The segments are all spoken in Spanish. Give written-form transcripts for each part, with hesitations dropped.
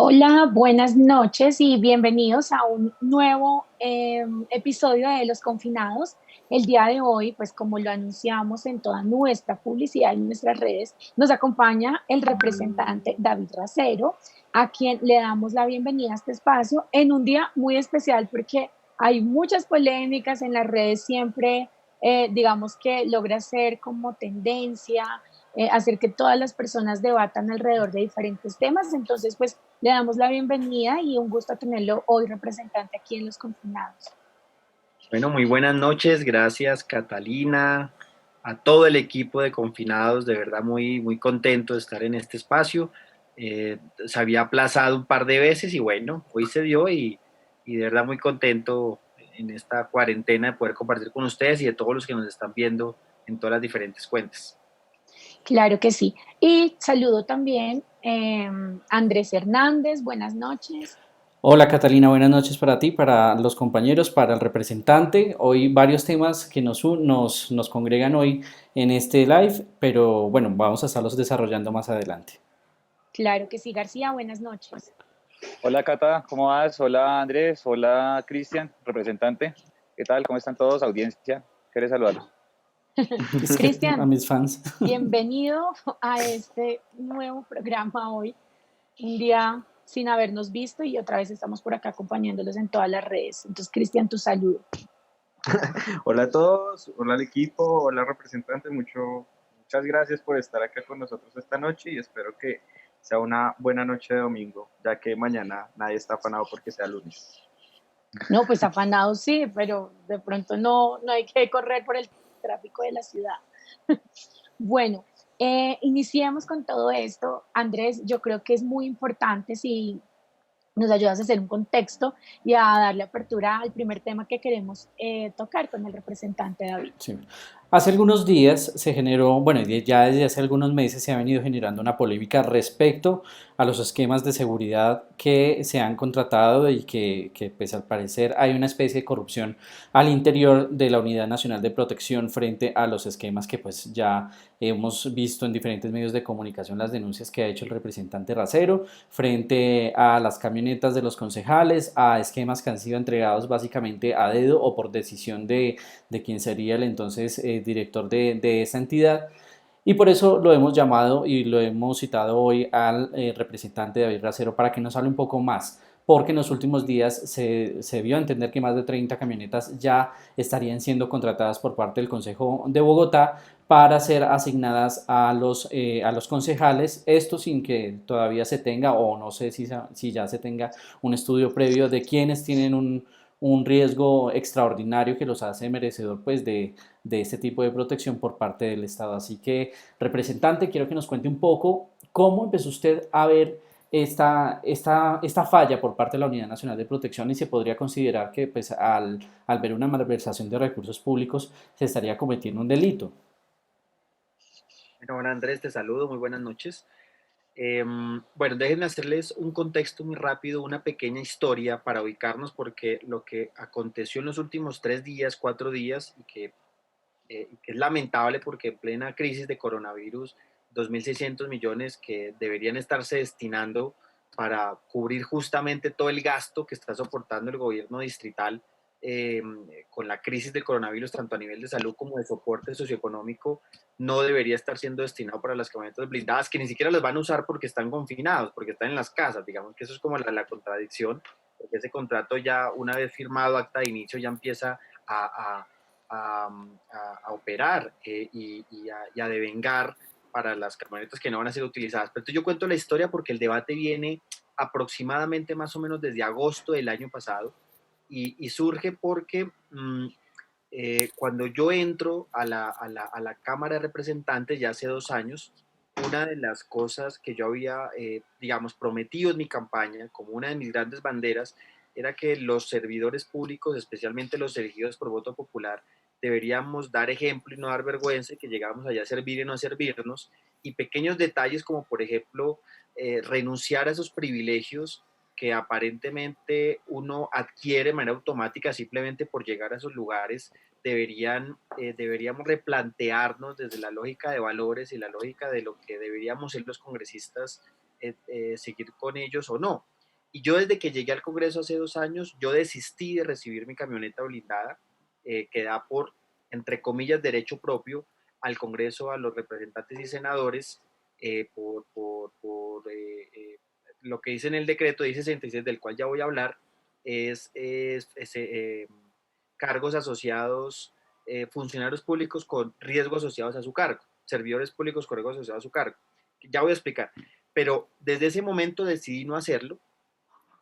Hola, buenas noches y bienvenidos a un nuevo episodio de Los Confinados. El día de hoy, pues como lo anunciamos en toda nuestra publicidad en nuestras redes, nos acompaña el representante David Racero, a quien le damos la bienvenida a este espacio en un día muy especial porque hay muchas polémicas en las redes siempre, digamos que logra ser como tendencia, hacer que todas las personas debatan alrededor de diferentes temas. Entonces, pues le damos la bienvenida y un gusto tenerlo hoy representante aquí en Los Confinados. Bueno, muy buenas noches, gracias Catalina, a todo el equipo de Confinados, de verdad muy contento de estar en este espacio. Se había aplazado un par de veces y bueno, hoy se dio y de verdad muy contento en esta cuarentena de poder compartir con ustedes y de todos los que nos están viendo en todas las diferentes cuentas. Claro que sí. Y saludo también a Andrés Hernández, buenas noches. Hola Catalina, buenas noches para ti, para los compañeros, para el representante. Hoy varios temas que nos congregan hoy en este live, pero bueno, vamos a estarlos desarrollando más adelante. Claro que sí, García, buenas noches. Hola Cata, ¿cómo vas? Hola Andrés, hola Cristian, representante. ¿Qué tal? ¿Cómo están todos? Audiencia, ¿quieres saludarlos? Es que a Cristian, mis fans. bienvenido a este nuevo programa hoy, un día sin habernos visto y otra vez estamos por acá acompañándolos en todas las redes. Entonces, Cristian, tu saludo. Hola a todos, hola al equipo, hola representante, muchas gracias por estar acá con nosotros esta noche y espero que sea una buena noche de domingo, ya que mañana nadie está afanado porque sea lunes. No, pues afanado sí, pero de pronto no hay que correr por el tráfico de la ciudad. Bueno, iniciemos con todo esto. Andrés, yo creo que es muy importante si nos ayudas a hacer un contexto y a darle apertura al primer tema que queremos tocar con el representante David. Sí. Hace algunos días se generó, bueno, ya desde hace algunos meses se ha venido generando una polémica respecto a los esquemas de seguridad que se han contratado y que pues al parecer hay una especie de corrupción al interior de la Unidad Nacional de Protección frente a los esquemas que pues ya hemos visto en diferentes medios de comunicación las denuncias que ha hecho el representante Racero frente a las camionetas de los concejales, a esquemas que han sido entregados básicamente a dedo o por decisión de quien sería el entonces director de esa entidad. Y por eso lo hemos llamado y lo hemos citado hoy al representante David Racero para que nos hable un poco más, porque en los últimos días se vio a entender que más de 30 camionetas ya estarían siendo contratadas por parte del Consejo de Bogotá para ser asignadas a los concejales, esto sin que todavía se tenga, o no sé si ya se tenga un estudio previo de quienes tienen un riesgo extraordinario que los hace merecedor pues de este tipo de protección por parte del Estado. Así que, representante, quiero que nos cuente un poco cómo empezó usted a ver esta falla por parte de la Unidad Nacional de Protección y se podría considerar que pues, al ver una malversación de recursos públicos se estaría cometiendo un delito. Bueno, hola Andrés, te saludo, muy buenas noches. Bueno, déjenme hacerles un contexto muy rápido, una pequeña historia para ubicarnos, porque lo que aconteció en los últimos 3 días, 4 días, y que es lamentable porque en plena crisis de coronavirus, 2.600 millones que deberían estarse destinando para cubrir justamente todo el gasto que está soportando el gobierno distrital eh, con la crisis del coronavirus, tanto a nivel de salud como de soporte socioeconómico, no debería estar siendo destinado para las camionetas blindadas, que ni siquiera las van a usar porque están confinados, porque están en las casas. Digamos que eso es como la contradicción, porque ese contrato ya, una vez firmado acta de inicio, ya empieza a, a operar y a devengar para las camionetas que no van a ser utilizadas. Pero entonces yo cuento la historia porque el debate viene aproximadamente más o menos desde agosto del año pasado y surge porque cuando yo entro a la Cámara de Representantes ya hace 2 años, una de las cosas que yo había, digamos, prometido en mi campaña como una de mis grandes banderas era que los servidores públicos, especialmente los elegidos por voto popular, deberíamos dar ejemplo y no dar vergüenza y que llegáramos allá a servir y no a servirnos. Y pequeños detalles como, por ejemplo, renunciar a esos privilegios que aparentemente uno adquiere de manera automática simplemente por llegar a esos lugares, deberíamos replantearnos desde la lógica de valores y la lógica de lo que deberíamos ser los congresistas, seguir con ellos o no. Y yo desde que llegué al Congreso hace 2 años, yo desistí de recibir mi camioneta blindada, que da por, entre comillas, derecho propio al Congreso, a los representantes y senadores, lo que dice en el decreto 1066, del cual ya voy a hablar, es cargos asociados, funcionarios públicos con riesgos asociados a su cargo, servidores públicos con riesgos asociados a su cargo. Ya voy a explicar. Pero desde ese momento decidí no hacerlo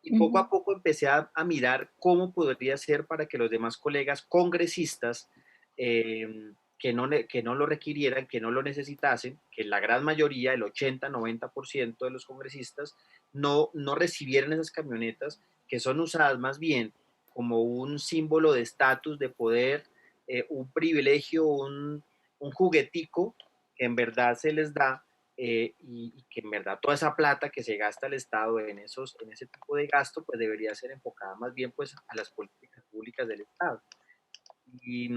y poco a poco empecé a mirar cómo podría ser para que los demás colegas congresistas que no lo requirieran, que no lo necesitasen, que la gran mayoría, el 80-90% de los congresistas, no recibieran esas camionetas que son usadas más bien como un símbolo de estatus, de poder, un privilegio, un juguetico que en verdad se les da, y que en verdad toda esa plata que se gasta el Estado en ese tipo de gasto, pues debería ser enfocada más bien pues a las políticas públicas del Estado. Y,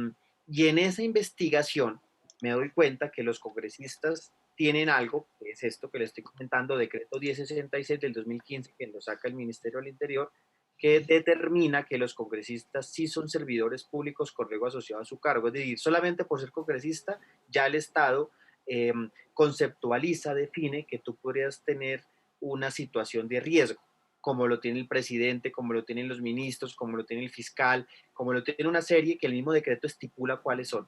y en esa investigación me doy cuenta que los congresistas tienen algo, que es esto que les estoy comentando, decreto 1066 del 2015, que lo saca el Ministerio del Interior, que determina que los congresistas sí son servidores públicos con riesgo asociado a su cargo. Es decir, solamente por ser congresista, ya el Estado eh, conceptualiza, define que tú podrías tener una situación de riesgo, como lo tiene el presidente, como lo tienen los ministros, como lo tiene el fiscal, como lo tiene una serie que el mismo decreto estipula cuáles son.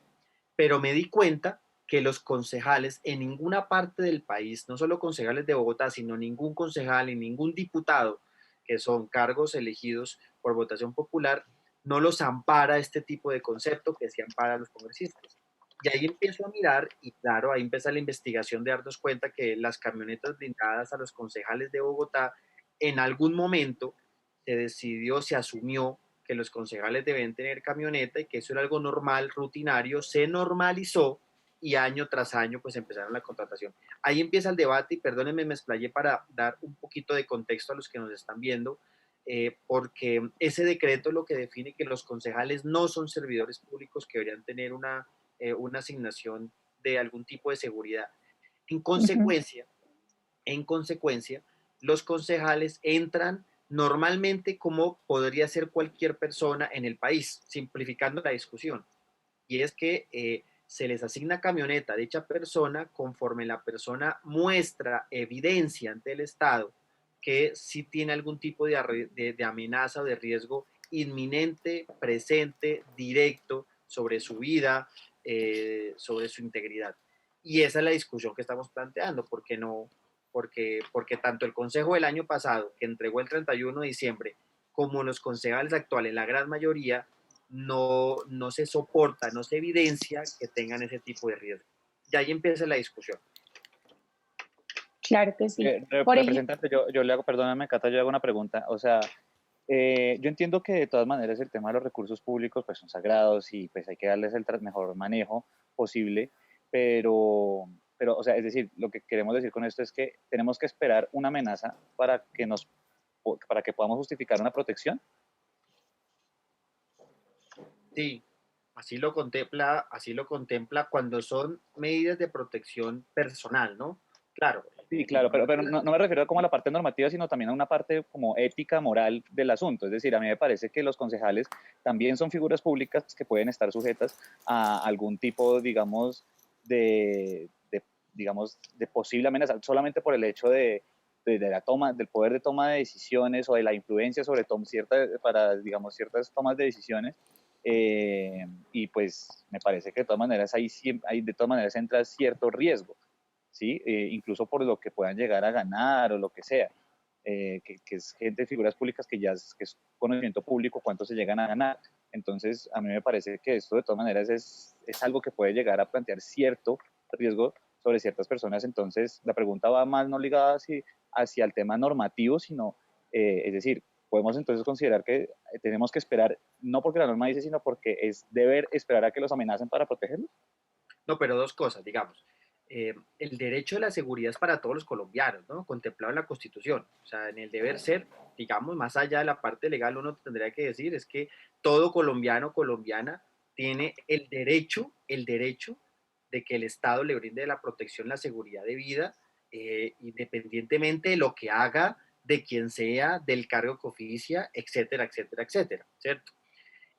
Pero me di cuenta que los concejales en ninguna parte del país, no solo concejales de Bogotá, sino ningún concejal y ningún diputado, que son cargos elegidos por votación popular, no los ampara este tipo de concepto que se ampara a los congresistas. Y ahí empiezo a mirar y claro, ahí empieza la investigación de darnos cuenta que las camionetas blindadas a los concejales de Bogotá, en algún momento se decidió, se asumió que los concejales deben tener camioneta y que eso era algo normal, rutinario, se normalizó y año tras año pues empezaron la contratación. Ahí empieza el debate y perdónenme, me explayé para dar un poquito de contexto a los que nos están viendo, porque ese decreto lo que define que los concejales no son servidores públicos que deberían tener una asignación de algún tipo de seguridad. En Ujú. consecuencia, en consecuencia, los concejales entran normalmente como podría ser cualquier persona en el país, simplificando la discusión. Y es que se les asigna camioneta a dicha persona conforme la persona muestra evidencia ante el Estado que sí tiene algún tipo de amenaza o de riesgo inminente, presente, directo sobre su vida, sobre su integridad. Y esa es la discusión que estamos planteando, porque no, porque tanto el Consejo del año pasado, que entregó el 31 de diciembre, como los concejales actuales, la gran mayoría, no se soporta, no se evidencia que tengan ese tipo de riesgo. Y ahí empieza la discusión. Claro que sí. Por ejemplo, Representante, yo le hago, perdóname, Cata, yo hago una pregunta. O sea, yo entiendo que de todas maneras el tema de los recursos públicos pues son sagrados y pues hay que darles el mejor manejo posible, pero, o sea, es decir, lo que queremos decir con esto es que tenemos que esperar una amenaza para que podamos justificar una protección. Sí, así lo contempla cuando son medidas de protección personal, ¿no? Claro, Sí, el claro, valor pero de la- no me refiero como a la parte normativa, sino también a una parte como ética, moral del asunto. Es decir, a mí me parece que los concejales también son figuras públicas que pueden estar sujetas a algún tipo, digamos, digamos, de posible amenaza, solamente por el hecho de la toma, del poder de toma de decisiones o de la influencia sobre para, digamos, ciertas tomas de decisiones. Y pues me parece que de todas maneras de todas maneras entra cierto riesgo. ¿Sí? Incluso por lo que puedan llegar a ganar o lo que sea, que es gente, figuras públicas que es conocimiento público cuánto se llegan a ganar. Entonces, a mí me parece que esto de todas maneras es algo que puede llegar a plantear cierto riesgo sobre ciertas personas. Entonces, la pregunta va más no ligada hacia el tema normativo, sino, es decir, podemos entonces considerar que tenemos que esperar, no porque la norma dice, sino porque es deber esperar a que los amenacen para protegerlos. No, pero dos cosas, digamos. El derecho de la seguridad es para todos los colombianos, ¿no? Contemplado en la Constitución. O sea, en el deber ser, digamos, más allá de la parte legal, uno tendría que decir es que todo colombiano o colombiana tiene el derecho de que el Estado le brinde la protección, la seguridad de vida independientemente de lo que haga, de quien sea, del cargo que oficia, etcétera, etcétera, etcétera, ¿cierto?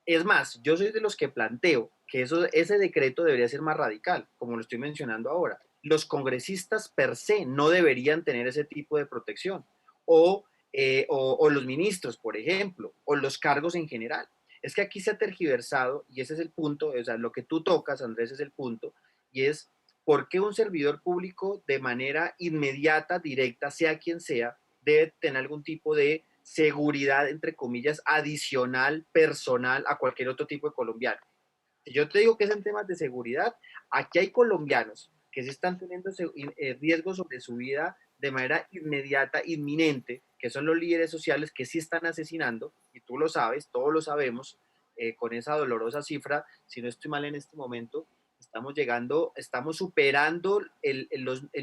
Es más, yo soy de los que planteo que ese decreto debería ser más radical, como lo estoy mencionando ahora. Los congresistas per se no deberían tener ese tipo de protección, o los ministros, por ejemplo, o los cargos en general. Es que aquí se ha tergiversado, y ese es el punto, o sea, lo que tú tocas, Andrés, es el punto, y es por qué un servidor público de manera inmediata, directa, sea quien sea, debe tener algún tipo de seguridad, entre comillas, adicional, personal a cualquier otro tipo de colombiano. Si yo te digo que es en temas de seguridad, aquí hay colombianos que se están teniendo riesgos sobre su vida de manera inmediata, inminente, que son los líderes sociales que sí están asesinando, y tú lo sabes, todos lo sabemos, con esa dolorosa cifra, si no estoy mal en este momento, estamos superando el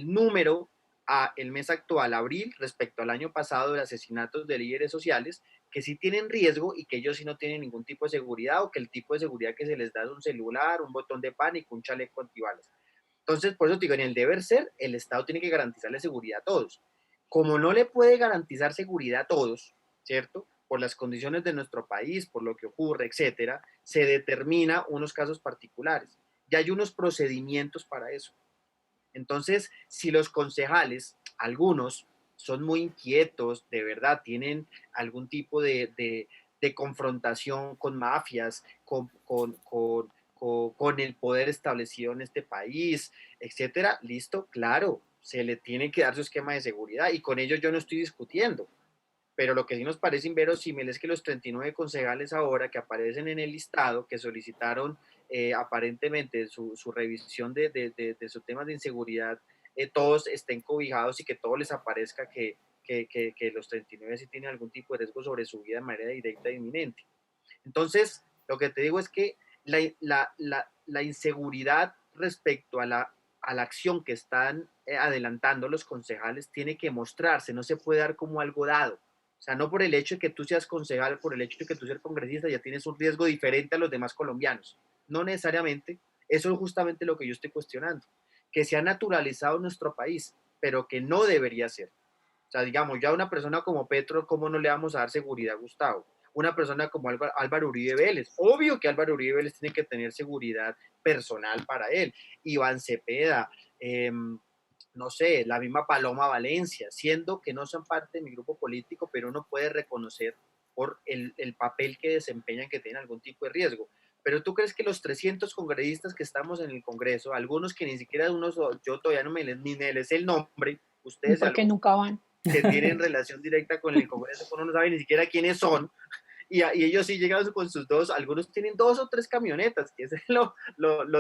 número a el mes actual, abril, respecto al año pasado de asesinatos de líderes sociales, que sí tienen riesgo y que ellos sí no tienen ningún tipo de seguridad, o que el tipo de seguridad que se les da es un celular, un botón de pánico, un chaleco antibalas. Entonces, por eso te digo, en el deber ser, el Estado tiene que garantizarle seguridad a todos. Como no le puede garantizar seguridad a todos, ¿cierto? Por las condiciones de nuestro país, por lo que ocurre, etcétera, se determina unos casos particulares. Ya hay unos procedimientos para eso. Entonces, si los concejales, algunos, son muy inquietos, de verdad, tienen algún tipo de confrontación con mafias, con el poder establecido en este país, etcétera, listo, claro, se le tiene que dar su esquema de seguridad, y con ello yo no estoy discutiendo. Pero lo que sí nos parece inverosímil es que los 39 concejales ahora que aparecen en el listado, que solicitaron aparentemente su revisión de sus temas de inseguridad, todos estén cobijados, y que todos les aparezca que los 39 sí tienen algún tipo de riesgo sobre su vida de manera directa e inminente. Entonces, lo que te digo es que la inseguridad respecto a la acción que están adelantando los concejales tiene que mostrarse, no se puede dar como algo dado. O sea, no por el hecho de que tú seas concejal, por el hecho de que tú seas congresista, ya tienes un riesgo diferente a los demás colombianos. No necesariamente. Eso es justamente lo que yo estoy cuestionando. Que se ha naturalizado en nuestro país, pero que no debería ser. O sea, digamos, ya una persona como Petro, ¿cómo no le vamos a dar seguridad, Gustavo? Una persona como Álvaro Uribe Vélez, obvio que Álvaro Uribe Vélez tiene que tener seguridad personal para él. Iván Cepeda, no sé, la misma Paloma Valencia, siendo que no son parte de mi grupo político, pero uno puede reconocer por el papel que desempeñan, que tienen algún tipo de riesgo. Pero tú crees que los 300 congresistas que estamos en el Congreso, algunos que ni siquiera yo todavía no ni me les sé el nombre, ustedes porque nunca van. que tienen relación directa con el Congreso, uno no sabe ni siquiera quiénes son, y ellos sí llegan con sus algunos tienen 2 o 3 camionetas, que es lo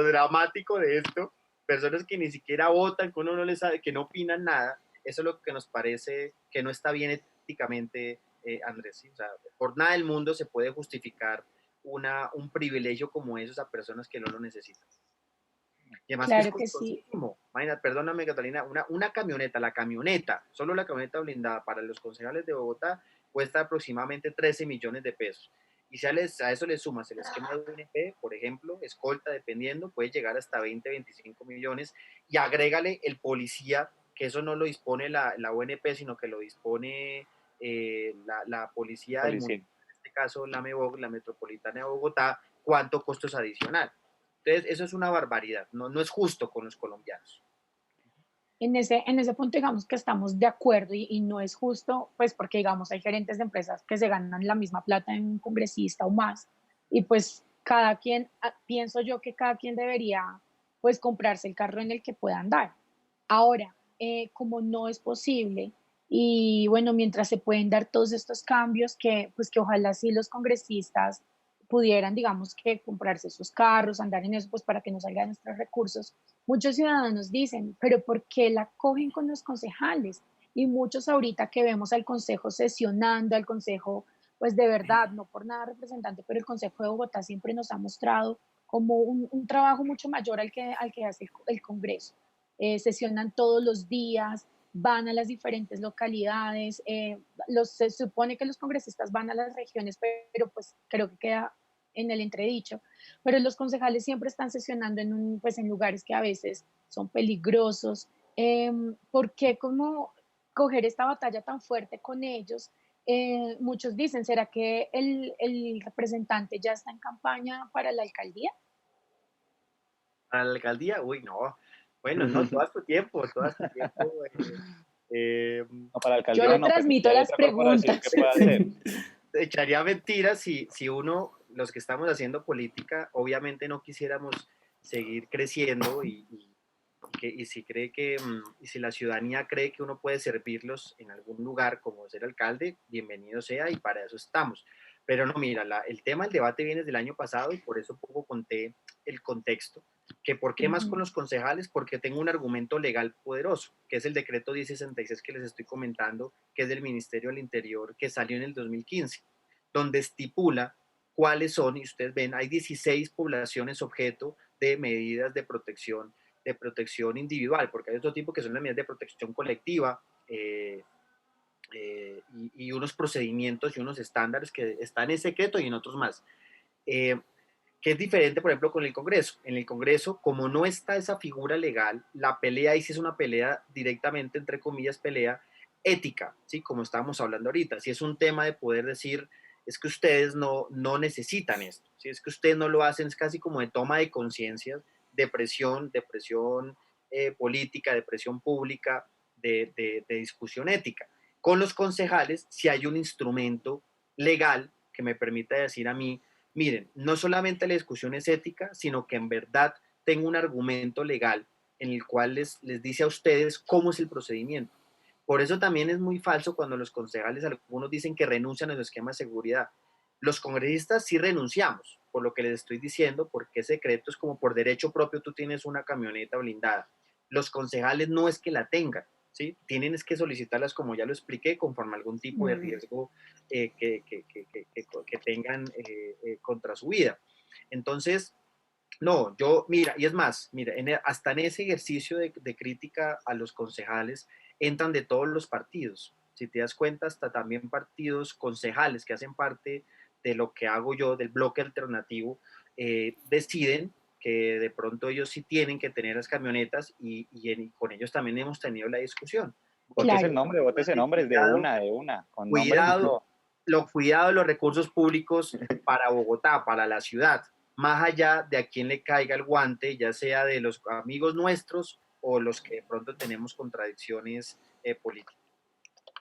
dramático de esto, personas que ni siquiera votan, que uno no les sabe, que no opinan nada. Eso es lo que nos parece que no está bien éticamente, Andrés, ¿sí? O sea, por nada del mundo se puede justificar un privilegio como esos a personas que no lo necesitan. Y además que es Claro que sí. costosísimo. Imagínate, perdóname, Catalina, una camioneta, solo la camioneta blindada para los concejales de Bogotá cuesta aproximadamente 13 millones de pesos. Y si a eso le sumas el esquema de UNP, por ejemplo, escolta, dependiendo, puede llegar hasta 20, 25 millones. Y agrégale el policía, que eso no lo dispone la UNP, sino que lo dispone la policía del Policía. municipio, en este caso la MEBOG, la Metropolitana de Bogotá, ¿cuánto costo es adicional? Entonces, eso es una barbaridad, no es justo con los colombianos. En ese punto, digamos que estamos de acuerdo y no es justo, pues porque, digamos, hay gerentes de empresas que se ganan la misma plata en un congresista o más, y pues cada quien, pienso yo que cada quien debería, pues, comprarse el carro en el que pueda andar. Ahora, como no es posible, y bueno, mientras se pueden dar todos estos cambios, pues que ojalá sí los congresistas pudieran, digamos, que comprarse sus carros, andar en eso, pues para que no salgan nuestros recursos. Muchos ciudadanos dicen, pero ¿por qué la cogen con los concejales? Y muchos ahorita que vemos al consejo sesionando, al consejo, pues de verdad, no por nada representante, pero el Consejo de Bogotá siempre nos ha mostrado como un trabajo mucho mayor al que hace el Congreso. Sesionan todos los días, van a las diferentes localidades, se supone que los congresistas van a las regiones, pero pues creo que queda en el entredicho, pero los concejales siempre están sesionando pues en lugares que a veces son peligrosos, ¿Por qué como coger esta batalla tan fuerte con ellos? Muchos dicen, ¿será que el representante ya está en campaña para la alcaldía? A la alcaldía, uy, no. Bueno, no, todo a su tiempo. Eh, No, para la Yo alcaldía le no, pero si transmito hay las otra corporación que preguntas. pueda hacer. echaría mentiras si uno, los que estamos haciendo política, obviamente no quisiéramos seguir creciendo y si cree que, y si la ciudadanía cree que uno puede servirlos en algún lugar como ser alcalde, bienvenido sea y para eso estamos. Pero no, mira, el tema del debate viene desde el año pasado y por eso poco conté el contexto, que por qué más con Ujú. los concejales, porque tengo un argumento legal poderoso, que es el decreto 1066 que les estoy comentando, que es del Ministerio del Interior, que salió en el 2015, donde estipula cuáles son, y ustedes ven, hay 16 poblaciones objeto de medidas de protección individual, porque hay otro tipo que son las medidas de protección colectiva y unos procedimientos y unos estándares que están en secreto y en otros más. Eh, que es diferente, por ejemplo, con el Congreso. En el Congreso, como no está esa figura legal, la pelea ahí sí es una pelea directamente, entre comillas, pelea ética, ¿sí? Como estábamos hablando ahorita. Si es un tema de poder decir, es que ustedes no necesitan esto, si es que ustedes no lo hacen, es casi como de toma de conciencia, de presión política, de presión pública, de discusión ética. Con los concejales, si hay un instrumento legal que me permita decir a mí, miren, no solamente la discusión es ética, sino que en verdad tengo un argumento legal en el cual les dice a ustedes cómo es el procedimiento. Por eso también es muy falso cuando los concejales, algunos dicen que renuncian a los esquemas de seguridad. Los congresistas sí renunciamos, por lo que les estoy diciendo, porque ese decreto es como por derecho propio tú tienes una camioneta blindada. Los concejales no es que la tengan, ¿sí? Tienen es que solicitarlas, como ya lo expliqué, conforme a algún tipo de riesgo que tengan contra su vida. Entonces, no, yo, mira, y es más, mira, hasta en ese ejercicio de crítica a los concejales entran de todos los partidos. Si te das cuenta, hasta también partidos concejales que hacen parte de lo que hago yo, del bloque alternativo, deciden que de pronto ellos sí tienen que tener las camionetas y con ellos también hemos tenido la discusión. Claro, Bótese nombres de una, con nombres y Cuidado, todo. cuidado de los recursos públicos para Bogotá, para la ciudad, más allá de a quién le caiga el guante, ya sea de los amigos nuestros o los que de pronto tenemos contradicciones políticas.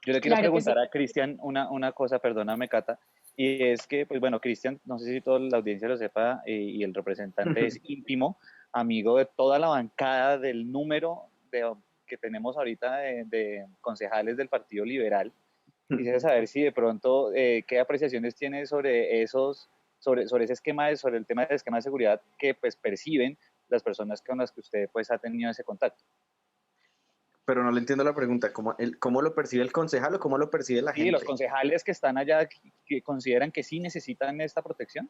Yo le quiero claro que preguntar sí. a Cristian una cosa, perdóname, Cata, y es que, pues bueno, Cristian, no sé si toda la audiencia lo sepa, y el representante es íntimo, amigo de toda la bancada del número que tenemos ahorita de concejales del Partido Liberal. Quisiera saber si de pronto, qué apreciaciones tiene sobre sobre ese esquema, sobre el tema del esquema de seguridad que pues perciben las personas con las que usted pues ha tenido ese contacto. Pero no le entiendo la pregunta, ¿cómo lo percibe el concejal o cómo lo percibe la Sí, los gente? concejales que están allá que consideran que sí necesitan esta protección.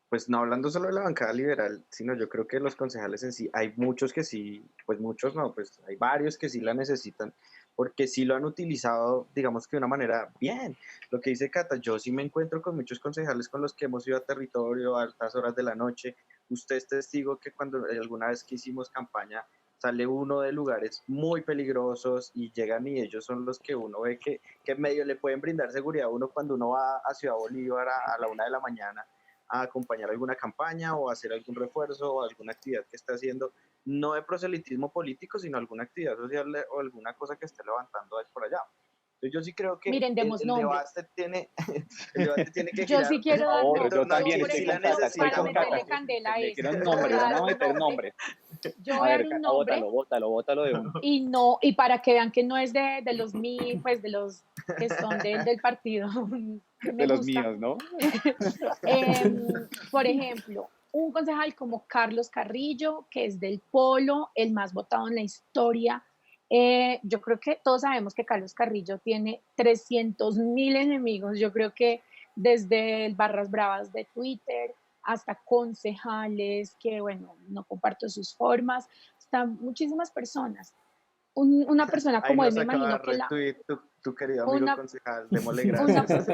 Pues no hablando solo de la bancada liberal, sino yo creo que los concejales en sí, hay muchos que sí, pues muchos no, pues hay varios que sí la necesitan, porque sí lo han utilizado, digamos que de una manera bien. Lo que dice Cata, yo sí me encuentro con muchos concejales con los que hemos ido a territorio a altas horas de la noche. Usted es testigo que cuando alguna vez que hicimos campaña, sale uno de lugares muy peligrosos y llegan y ellos son los que uno ve que medio le pueden brindar seguridad a uno cuando uno va a Ciudad Bolívar a la 1 de la mañana a acompañar alguna campaña o hacer algún refuerzo o alguna actividad que esté haciendo, no de proselitismo político, sino alguna actividad social o alguna cosa que esté levantando por allá. Entonces yo sí creo que Miren, demos el nombres. debate tiene, el debate tiene que Yo girar sí quiero en dar Favor, yo torno nombres. a Yo, también quienes por sí la estoy ejemplo, con para Cata. meterle candela a Le quiero esto, un voy nombre, a vamos dar a un meter nombre. nombre. Yo A voy a dar ver, un Cata, nombre bótalo de uno. y no, y para que vean que no es de los pues de los que son del partido que De me los gusta. míos, ¿no? Por ejemplo, un concejal como Carlos Carrillo, que es del Polo, el más votado en la historia. Yo creo que todos sabemos que Carlos Carrillo tiene 300.000 enemigos. Yo creo que desde el Barras Bravas de Twitter hasta concejales, que bueno, no comparto sus formas, hasta muchísimas personas. Una persona ahí como él, nos me acaba de imagino dar que retweet tu querido amigo una, concejal, démosle una, gracias.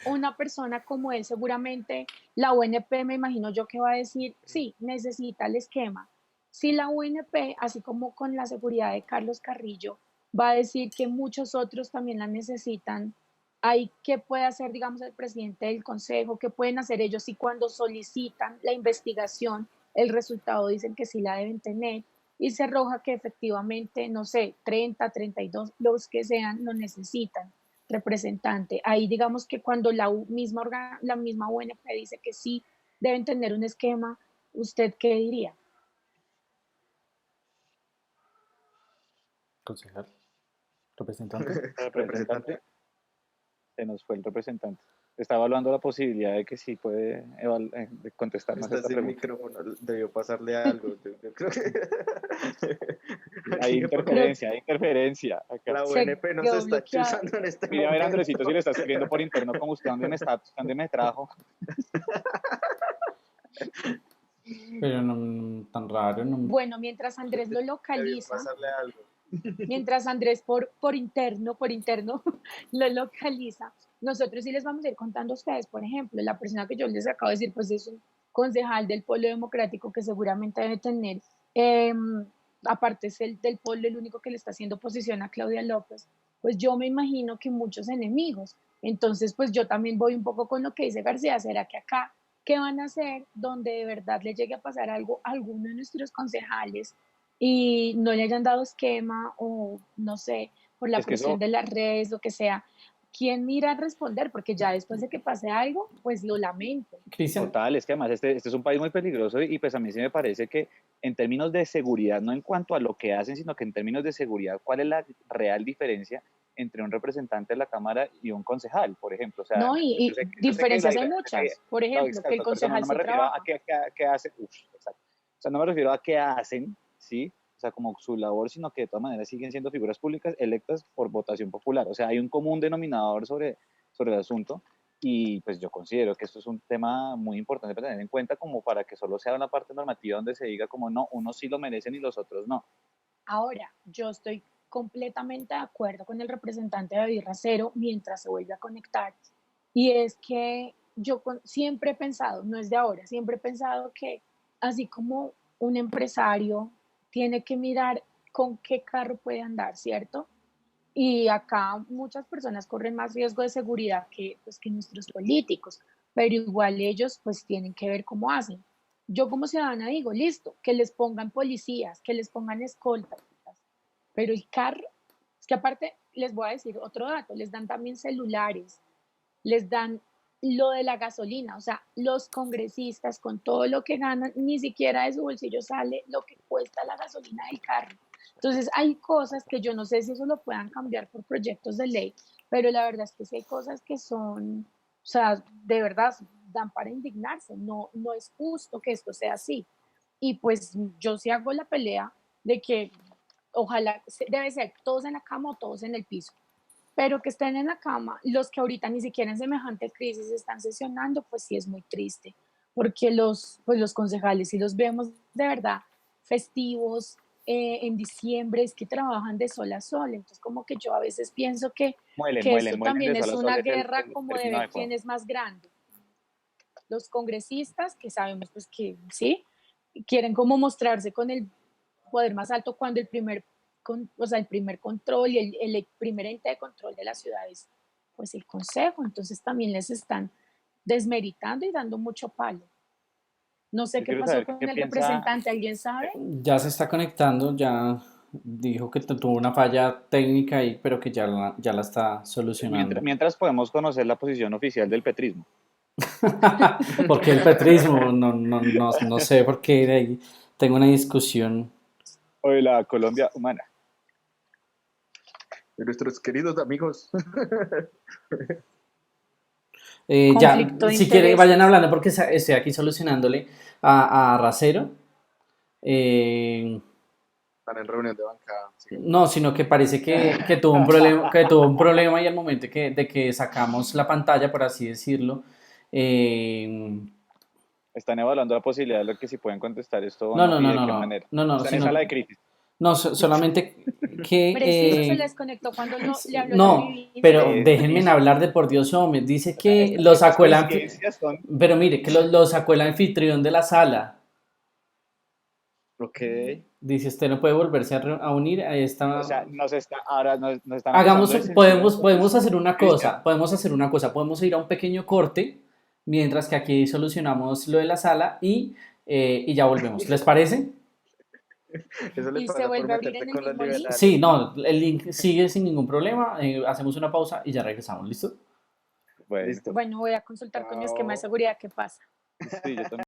una persona como él, seguramente la UNP, me imagino yo que va a decir, sí, necesita el esquema, si la UNP, así como con la seguridad de Carlos Carrillo, va a decir que muchos otros también la necesitan, hay qué puede hacer, digamos, el presidente del consejo, qué pueden hacer ellos si cuando solicitan la investigación, el resultado dicen que sí la deben tener y se arroja que efectivamente, no sé, 30, 32, los que sean, lo necesitan representante. Ahí digamos que cuando la misma UNP dice que sí deben tener un esquema, ¿usted qué diría? Concejal, representante. Representante, se nos fue el representante. Está evaluando la posibilidad de que sí puede de contestarnos Está esta sin pregunta. micrófono, debió pasarle algo. Yo creo que Hay Creo interferencia acá. la se UNP nos quedó está bloqueado. chuzando en este Mira, a ver, momento. Andresito, si le está escribiendo por interno como usted, ¿dónde me está? ¿Dónde me trajo? Pero no, tan raro, no. Bueno, mientras Andrés lo Debió localiza, pasarle algo. mientras Andrés por interno lo localiza, nosotros sí les vamos a ir contando a ustedes, por ejemplo, la persona que yo les acabo de decir, pues es un concejal del Polo Democrático que seguramente debe tener, eh, aparte es el del Polo el único que le está haciendo oposición a Claudia López, pues yo me imagino que muchos enemigos. Entonces, pues yo también voy un poco con lo que dice García, ¿será que acá qué van a hacer donde de verdad le llegue a pasar algo a alguno de nuestros concejales y no le hayan dado esquema o no sé, por la Es que presión eso, de las redes, lo que sea, ¿quién mira a responder? Porque ya después de que pase algo, pues lo lamento. Cristian, total, es que además este es un país muy peligroso y pues a mí sí me parece que en términos de seguridad, no en cuanto a lo que hacen, sino que en términos de seguridad, ¿cuál es la real diferencia entre un representante de la Cámara y un concejal, por ejemplo? O sea, No, yo sé que diferencias hay muchas. Por no, ejemplo, que el exacto, pero eso no, concejal no me sí refiero a trabaja. qué hacen, exacto. O sea, no me refiero a qué hacen, ¿sí? O sea, como su labor, sino que de todas maneras siguen siendo figuras públicas electas por votación popular. O sea, hay un común denominador sobre el asunto y pues yo considero que esto es un tema muy importante para tener en cuenta como para que solo sea una parte normativa donde se diga como no, unos sí lo merecen y los otros no. Ahora, yo estoy completamente de acuerdo con el representante David Racero mientras se vuelve a conectar. Y es que siempre he pensado, no es de ahora, siempre he pensado que así como un empresario tiene que mirar con qué carro puede andar, ¿cierto? Y acá muchas personas corren más riesgo de seguridad pues, que nuestros políticos, pero igual ellos pues tienen que ver cómo hacen. Yo como ciudadana digo, listo, que les pongan policías, que les pongan escoltas, pero el carro, es que aparte les voy a decir otro dato, les dan también celulares, les dan lo de la gasolina, o sea, los congresistas con todo lo que ganan, ni siquiera de su bolsillo sale lo que cuesta la gasolina del carro. Entonces, hay cosas que yo no sé si eso lo puedan cambiar por proyectos de ley, pero la verdad es que sí hay cosas que son, o sea, de verdad dan para indignarse, no, no es justo que esto sea así. Y pues yo sí hago la pelea de que ojalá debe ser todos en la cama o todos en el piso, pero que estén en la cama, los que ahorita ni siquiera en semejante crisis están sesionando, pues sí es muy triste, porque pues los concejales, si los vemos de verdad festivos en diciembre, es que trabajan de sol a sol, entonces como que yo a veces pienso que esto Muelen también de sol es a sol una es guerra el como de término ver adecuado. quién es más grande. Los congresistas, que sabemos pues que sí, quieren como mostrarse con el poder más alto cuando o sea, el primer control y el primer ente de control de las ciudades, pues el consejo, entonces también les están desmeritando y dando mucho palo. No sé Yo qué quiero pasó saber con qué el piensa, representante, ¿alguien sabe? ya se está conectando, ya dijo que tuvo una falla técnica ahí, pero que ya la está solucionando. mientras podemos conocer la posición oficial del petrismo. Porque el petrismo, no sé por qué de ahí tengo una discusión. O de la Colombia humana. De nuestros queridos amigos. Ya, Conflicto de si quieren, vayan intereses. hablando porque estoy aquí solucionándole a Racero. Eh, Están en reunión de bancada. Sí. no, sino que parece que tuvo un problema y al momento de que sacamos la pantalla, por así decirlo, eh, Están evaluando la posibilidad de lo que si pueden contestar esto o no, no no, y no, de no, qué no, manera. no, no, Están en sino sala de crisis. no, solamente que Preciso se les conectó cuando le habló la no, pero ministra. déjenme Preciso. hablar de por Dios, hombre. Dice O sea, que lo estas sacó coincidencias son... pero mire, que lo sacó el anfitrión de la sala. Ok. Dice, usted no puede volverse a unir, ahí O está. sea, nos están Hagamos, acusando de censura, podemos entonces. hacer una Cristian, cosa, podemos ir a un pequeño corte, mientras que aquí solucionamos lo de la sala y ya volvemos. ¿Les parece? Eso le Y se pasa por vuelve a abrir meterse en el con los mismo link. Sí, liberales. no, el link sigue sin ningún problema, hacemos una pausa y ya regresamos, ¿listo? bueno, Listo. Bueno, voy a consultar con mi esquema de Chao. seguridad qué pasa. sí, yo también.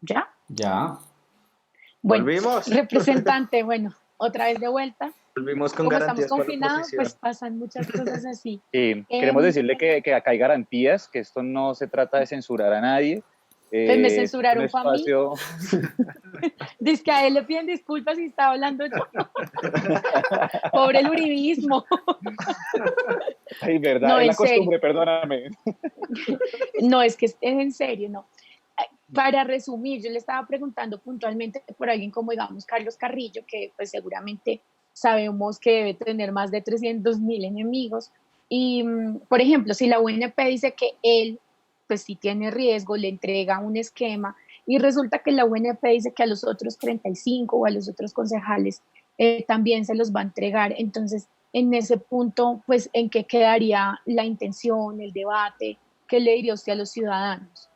¿Ya? Ya, Bueno, Volvimos. representante, bueno, otra vez de vuelta. Volvimos con Como estamos garantías para la confinados, oposición. pues pasan muchas cosas así. Y queremos Em, decirle que acá hay garantías, que esto no se trata de censurar a nadie. pues me Esto es un censuraron para mí. espacio. Dice que a él le piden disculpas y estaba hablando yo. Pobre el uribismo. Ay, verdad, No, es en la serio. costumbre, perdóname. No, es que es en serio, no. Para resumir, yo le estaba preguntando puntualmente por alguien como, digamos, Carlos Carrillo, que pues seguramente sabemos que debe tener más de 300.000 enemigos. Y, por ejemplo, si la UNP dice que él, pues si tiene riesgo, le entrega un esquema y resulta que la UNP dice que a los otros 35 o a los otros concejales también se los va a entregar. Entonces, en ese punto, pues, ¿en qué quedaría la intención, el debate? ¿Qué le diría usted a los ciudadanos?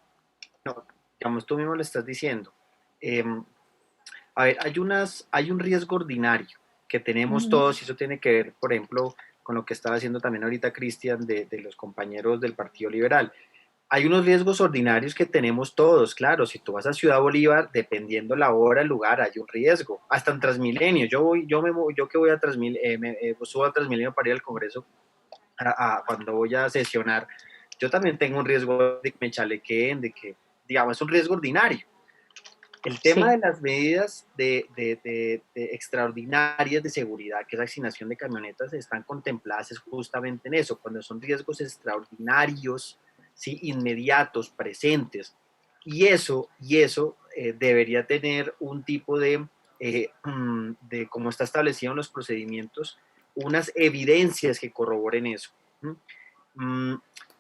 No, digamos, tú mismo lo estás diciendo. Em, a ver, hay un riesgo ordinario que tenemos Ujú, todos y eso tiene que ver, por ejemplo, con lo que estaba haciendo también ahorita Cristian de los compañeros del Partido Liberal. Hay unos riesgos ordinarios que tenemos todos, claro. Si tú vas a Ciudad Bolívar, dependiendo la hora, el lugar, hay un riesgo. Hasta en Transmilenio. Yo que voy a Transmilenio, subo a Transmilenio para ir al Congreso cuando voy a sesionar. Yo también tengo un riesgo de que me chalequeen, de que, digamos, es un riesgo ordinario. El tema sí, de las medidas de extraordinarias de seguridad, que es la asignación de camionetas, están contempladas justamente en eso, cuando son riesgos extraordinarios, ¿sí? Inmediatos, presentes. Y eso debería tener un tipo de cómo está establecido en los procedimientos, unas evidencias que corroboren eso. Mm,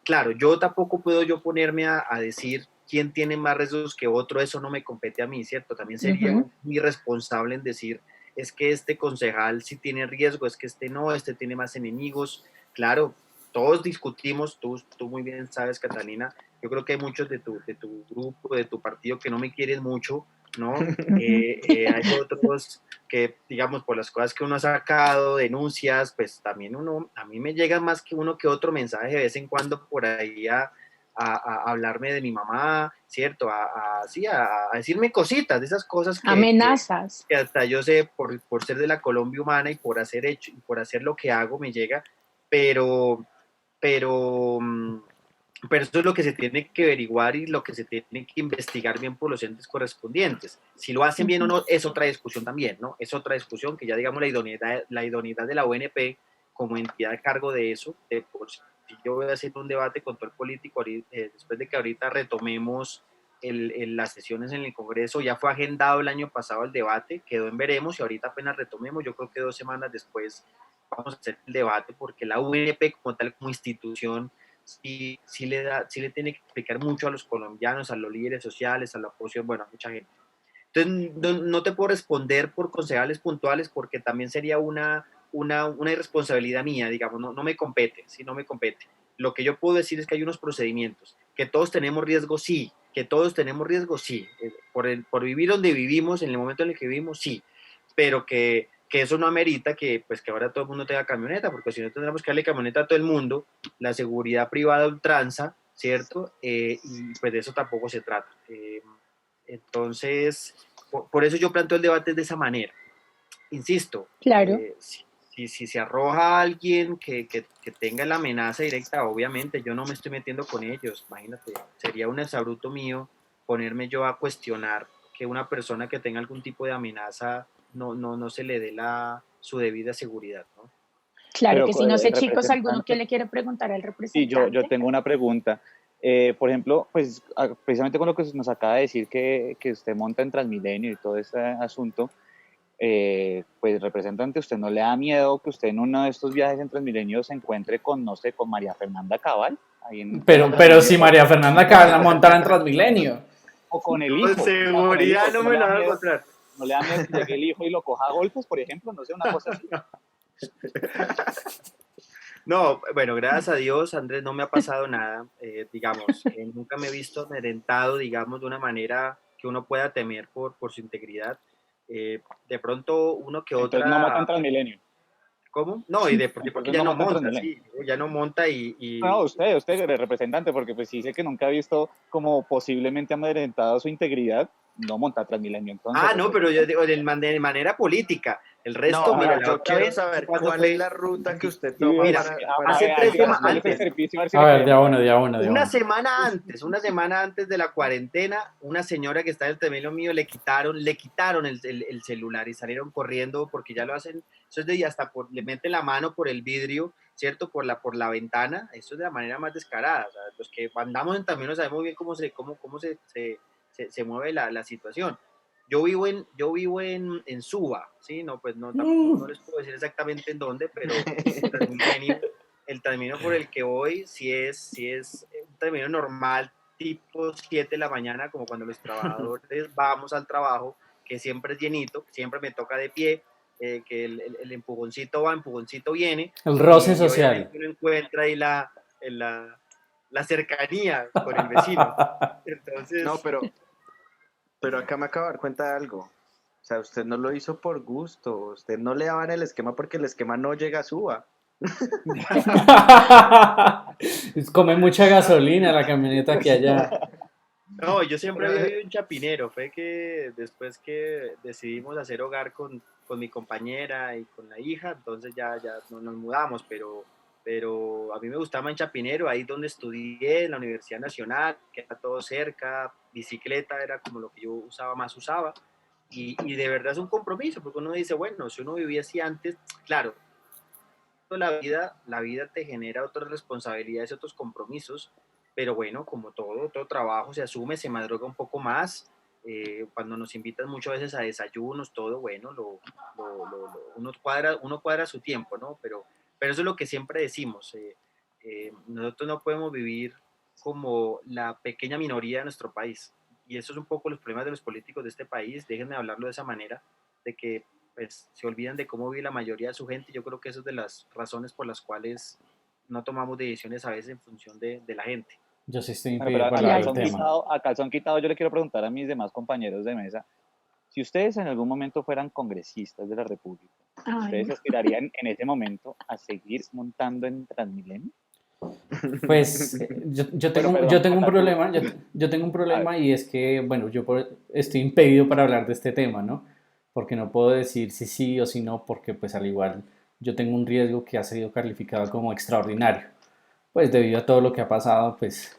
claro, yo tampoco puedo yo ponerme a decir quién tiene más riesgos que otro, eso no me compete a mí, ¿cierto? También sería ujú, irresponsable en decir, es que este concejal sí tiene riesgo, es que este no, este tiene más enemigos. Claro, todos discutimos, tú muy bien sabes, Catalina, yo creo que hay muchos de tu grupo, de tu partido que no me quieren mucho, ¿no? ujú. Hay otros que, digamos, por las cosas que uno ha sacado, denuncias, pues también a mí me llega más que uno que otro mensaje de vez en cuando por ahí a hablarme de mi mamá, ¿cierto? Sí, a decirme cositas, de esas cosas Amenazas. que hasta yo sé por ser de la Colombia humana y por hacer hecho y por hacer lo que hago me llega, pero, pero, mm, pero eso es lo que se tiene que averiguar y lo que se tiene que investigar bien por los entes correspondientes. Si lo hacen bien o Ujú. no, es otra discusión también, ¿no? Es otra discusión que ya, digamos, la idoneidad de la ONP como entidad a cargo de eso, de por si yo voy a hacer un debate con todo el político después de que ahorita retomemos las sesiones en el Congreso, ya fue agendado el año pasado el debate, quedó en veremos y ahorita apenas retomemos, yo creo que 2 semanas después vamos a hacer el debate porque la UNP como tal, como institución, sí le tiene que explicar mucho a los colombianos, a los líderes sociales, a la oposición, bueno, a mucha gente. Entonces, no te puedo responder por concejales puntuales porque también sería una irresponsabilidad mía, digamos, no me compete, sí, no me compete. Lo que yo puedo decir es que hay unos procedimientos, que todos tenemos riesgo, sí, que todos tenemos riesgo, sí, por vivir donde vivimos, en el momento en el que vivimos, sí, pero que eso no amerita que ahora todo el mundo tenga camioneta, porque si no tendríamos que darle camioneta a todo el mundo, la seguridad privada ultranza, ¿cierto? Y pues de eso tampoco se trata. Entonces, por eso yo planteo el debate de esa manera. Insisto, Claro. si se arroja a alguien que tenga la amenaza directa, obviamente yo no me estoy metiendo con ellos, imagínate, sería un exabruto mío ponerme yo a cuestionar que una persona que tenga algún tipo de amenaza no se le dé su debida seguridad, ¿no? Claro Pero que sí. No sé, chicos, ¿alguno que representante, le quiere preguntar al sí, yo representante? tengo una pregunta. Por ejemplo, pues precisamente con lo que nos acaba de decir que usted monta en Transmilenio y todo ese asunto, pues representante, ¿usted no le da miedo que usted en uno de estos viajes en Transmilenio se encuentre con, no sé, con María Fernanda Cabal, ahí en pleno Pero Transmilenio, si María Fernanda acaba de montar en Transmilenio. o con el Con hijo, o sea, con el hijo, seguridad no ¿usted no me le lo da van a miedo? encontrar. ¿No le da miedo que llegue el hijo y lo coja a golpes, por ejemplo? No sé, una cosa así. No, bueno, gracias a Dios, Andrés, no me ha pasado nada, digamos, nunca me he visto amedrentado, digamos, de una manera que uno pueda temer por su integridad. De pronto, uno que Entonces no monta en otra, Transmilenio. ¿cómo? No, y de porque Entonces ya no no monta en monta, Transmilenio. sí, ya no monta No, usted, el representante, porque pues sí sé que nunca ha visto como posiblemente amedrentado su integridad, no monta Transmilenio, entonces, No, pero yo representante. digo de manera política. El resto, No, mira, pero la yo otra quiero vez, saber ¿cuándo cuál es fue? la ruta que usted Sí, toma Mira, a para hace ver, tres ir a semanas hágale ese antes, Transmilenio. servicio a ver si A le ver, de a creemos. uno, de a uno, de a una uno. semana antes, una semana antes de la cuarentena, una señora que está en el Temelio mío le quitaron el celular y salieron corriendo porque ya lo hacen, eso es de y hasta le meten la mano por el vidrio, ¿cierto? Por la ventana, eso es de la manera más descarada. O sea, los que andamos en También sabemos bien cómo se mueve la situación. Yo vivo en Suba, ¿sí? No, pues no les puedo decir exactamente en dónde, pero el Transmilenio por el que voy, si es un Transmilenio normal, tipo 7 de la mañana, como cuando los trabajadores vamos al trabajo, que siempre es llenito, siempre me toca de pie, que el empujoncito va, empujoncito viene. El roce Y social. obviamente uno encuentra ahí la cercanía con el vecino. Entonces, No, pero acá me acabo de dar cuenta de algo. O sea, usted no lo hizo por gusto. Usted no le daban el esquema porque el esquema no llega a suba. Come mucha gasolina la camioneta que allá. no, yo siempre había vivido en Chapinero. Fue que después que decidimos hacer hogar con mi compañera y con la hija, entonces ya no nos mudamos, pero a mí me gustaba en Chapinero, ahí donde estudié, en la Universidad Nacional, que era todo cerca, bicicleta era como lo que yo usaba, y de verdad es un compromiso, porque uno dice, bueno, si uno vivía así antes, claro, la vida te genera otras responsabilidades y otros compromisos, pero bueno, como todo trabajo se asume, se madruga un poco más, cuando nos invitan muchas veces a desayunos, todo, bueno, uno cuadra su tiempo, ¿no? Pero eso es lo que siempre decimos, nosotros no podemos vivir como la pequeña minoría de nuestro país, y eso es un poco los problemas de los políticos de este país, déjenme hablarlo de esa manera, de que pues se olvidan de cómo vive la mayoría de su gente. Yo creo que eso es de las razones por las cuales no tomamos decisiones a veces en función de la gente. Yo sí estoy Bueno, pero impedido para hablar del Claro que tema. sí. a calzón quitado, yo le quiero preguntar a mis demás compañeros de mesa, si ustedes en algún momento fueran congresistas de la República, Ay, ¿ustedes no. aspirarían en ese momento a seguir montando en Transmilenio? Pues yo Bueno, tengo, perdón, yo tengo un Cata, tú. problema, yo tengo un A ver, problema y es que, bueno, estoy impedido para hablar de este tema, ¿no? Porque no puedo decir si sí o si no, porque pues al igual yo tengo un riesgo que ha sido calificado como extraordinario. Pues debido a todo lo que ha pasado, pues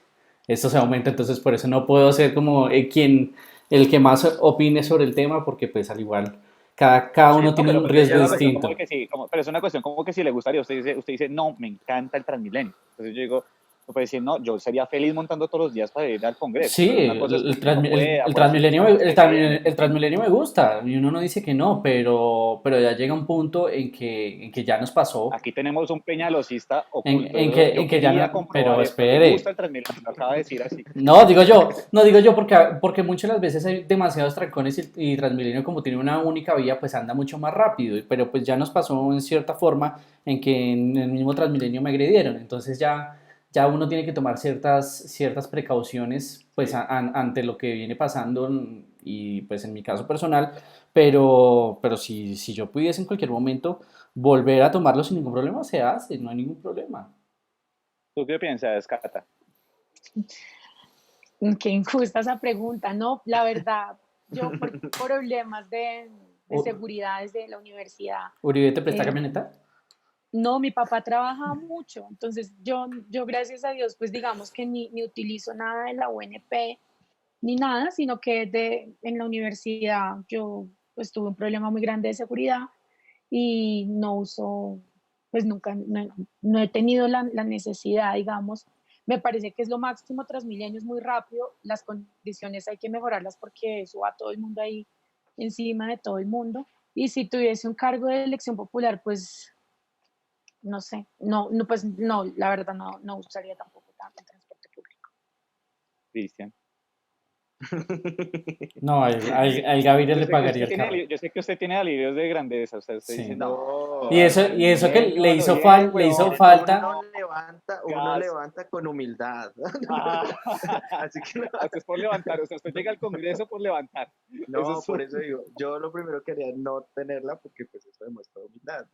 esto se aumenta, entonces por eso no puedo ser como el que más opine sobre el tema, porque pues al igual cada Sí, uno no, tiene pero, un pero es riesgo una cuestión como de distinto. que sí, pero es una cuestión como que si le gustaría, usted dice, no, me encanta el Transmilenio. Entonces yo digo, no puede decir, no, yo sería feliz montando todos los días para ir al Congreso, Sí, pero una cosa es que usted no pueda, el por las Transmilenio, circunstancias que tiene. El Transmilenio me gusta, y uno no dice que no, pero ya llega un punto en que ya nos pasó, Aquí tenemos un peñalosista oculto. Yo en que ya quería no, pero comprobar esto, le gusta espere, el Transmilenio, lo acaba de decir así. no digo yo porque muchas de las veces hay demasiados trancones y Transmilenio como tiene una única vía, pues anda mucho más rápido, pero pues ya nos pasó en cierta forma en que en el mismo Transmilenio me agredieron, entonces ya uno tiene que tomar ciertas precauciones pues sí. ante lo que viene pasando y pues en mi caso personal, pero si yo pudiese en cualquier momento volver a tomarlo sin ningún problema, se hace, no hay ningún problema. ¿Tú qué piensas, Cata? Qué injusta esa pregunta. No, la verdad, yo por problemas de U- seguridad desde la universidad, ¿Uribe te presta eh, camioneta? no, mi papá trabaja mucho, entonces yo gracias a Dios, pues digamos que ni utilizo nada de la UNP ni nada, sino que en la universidad yo pues tuve un problema muy grande de seguridad y no uso, pues nunca, no he tenido la necesidad, digamos. Me parece que es lo máximo, Transmilenio es muy rápido, las condiciones hay que mejorarlas porque eso va todo el mundo ahí encima de todo el mundo. Y si tuviese un cargo de elección popular, pues no sé, pues no, la verdad no usaría tampoco tanto el transporte público. Cristian. No, al Gaviria Yo le sé que pagaría usted el carro. yo sé que usted tiene delirios de grandeza, o sea, está Sí. diciendo No, Y eso que Transmilenio, a lo bien, le hizo huevón, miren, falta, uno gas. levanta con humildad. Ah, Así que no, usted es por levantar, o sea, usted llega al Congreso por levantar. Eso no, es por eso digo, yo lo primero quería no tenerla porque pues eso demuestra humildad.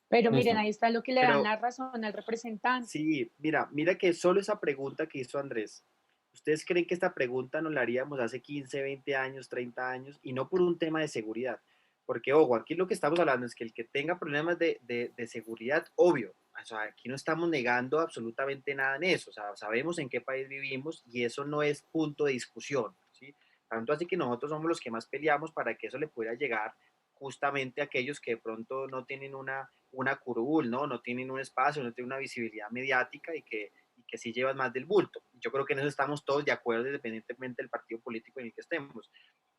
Pero miren, listo. ahí está lo que le dan Pero la razón al representante. sí, mira que solo esa pregunta que hizo Andrés, ¿ustedes creen que esta pregunta nos la haríamos hace 15, 20 años, 30 años y no por un tema de seguridad? Porque, ojo, aquí lo que estamos hablando es que el que tenga problemas de seguridad, obvio, o sea, aquí no estamos negando absolutamente nada en eso, o sea, sabemos en qué país vivimos y eso no es punto de discusión, ¿sí? Tanto así que nosotros somos los que más peleamos para que eso le pueda llegar justamente a aquellos que de pronto no tienen una curul, ¿no? No tienen un espacio, no tienen una visibilidad mediática y que sí llevan más del bulto. Yo creo que en eso estamos todos de acuerdo, independientemente del partido político en el que estemos.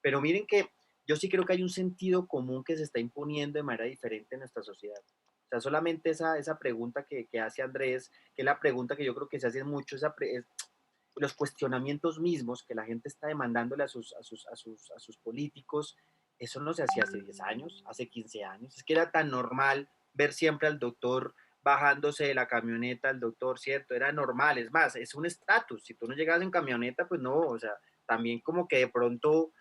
Pero miren que yo sí creo que hay un sentido común que se está imponiendo de manera diferente en nuestra sociedad. O sea, solamente esa pregunta que hace Andrés, que es la pregunta que yo creo que se hace mucho, los cuestionamientos mismos que la gente está demandándole a sus políticos, eso no se hacía hace 10 años, hace 15 años. Es que era tan normal ver siempre al doctor bajándose de la camioneta, el doctor, ¿cierto? Era normal, es más, es un estatus. Si tú no llegas en camioneta, pues no, o sea, también como que de pronto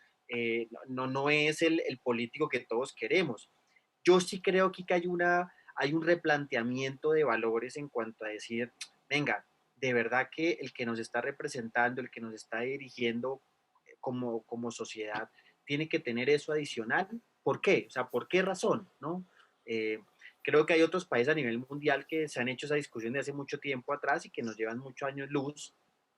no es el político que todos queremos. Yo sí creo que hay un replanteamiento de valores en cuanto a decir, venga, de verdad que el que nos está representando, el que nos está dirigiendo como sociedad, tiene que tener eso adicional. ¿Por qué? O sea, ¿por qué razón? ¿No? Eh, Creo que hay otros países a nivel mundial que se han hecho esa discusión de hace mucho tiempo atrás y que nos llevan muchos años luz,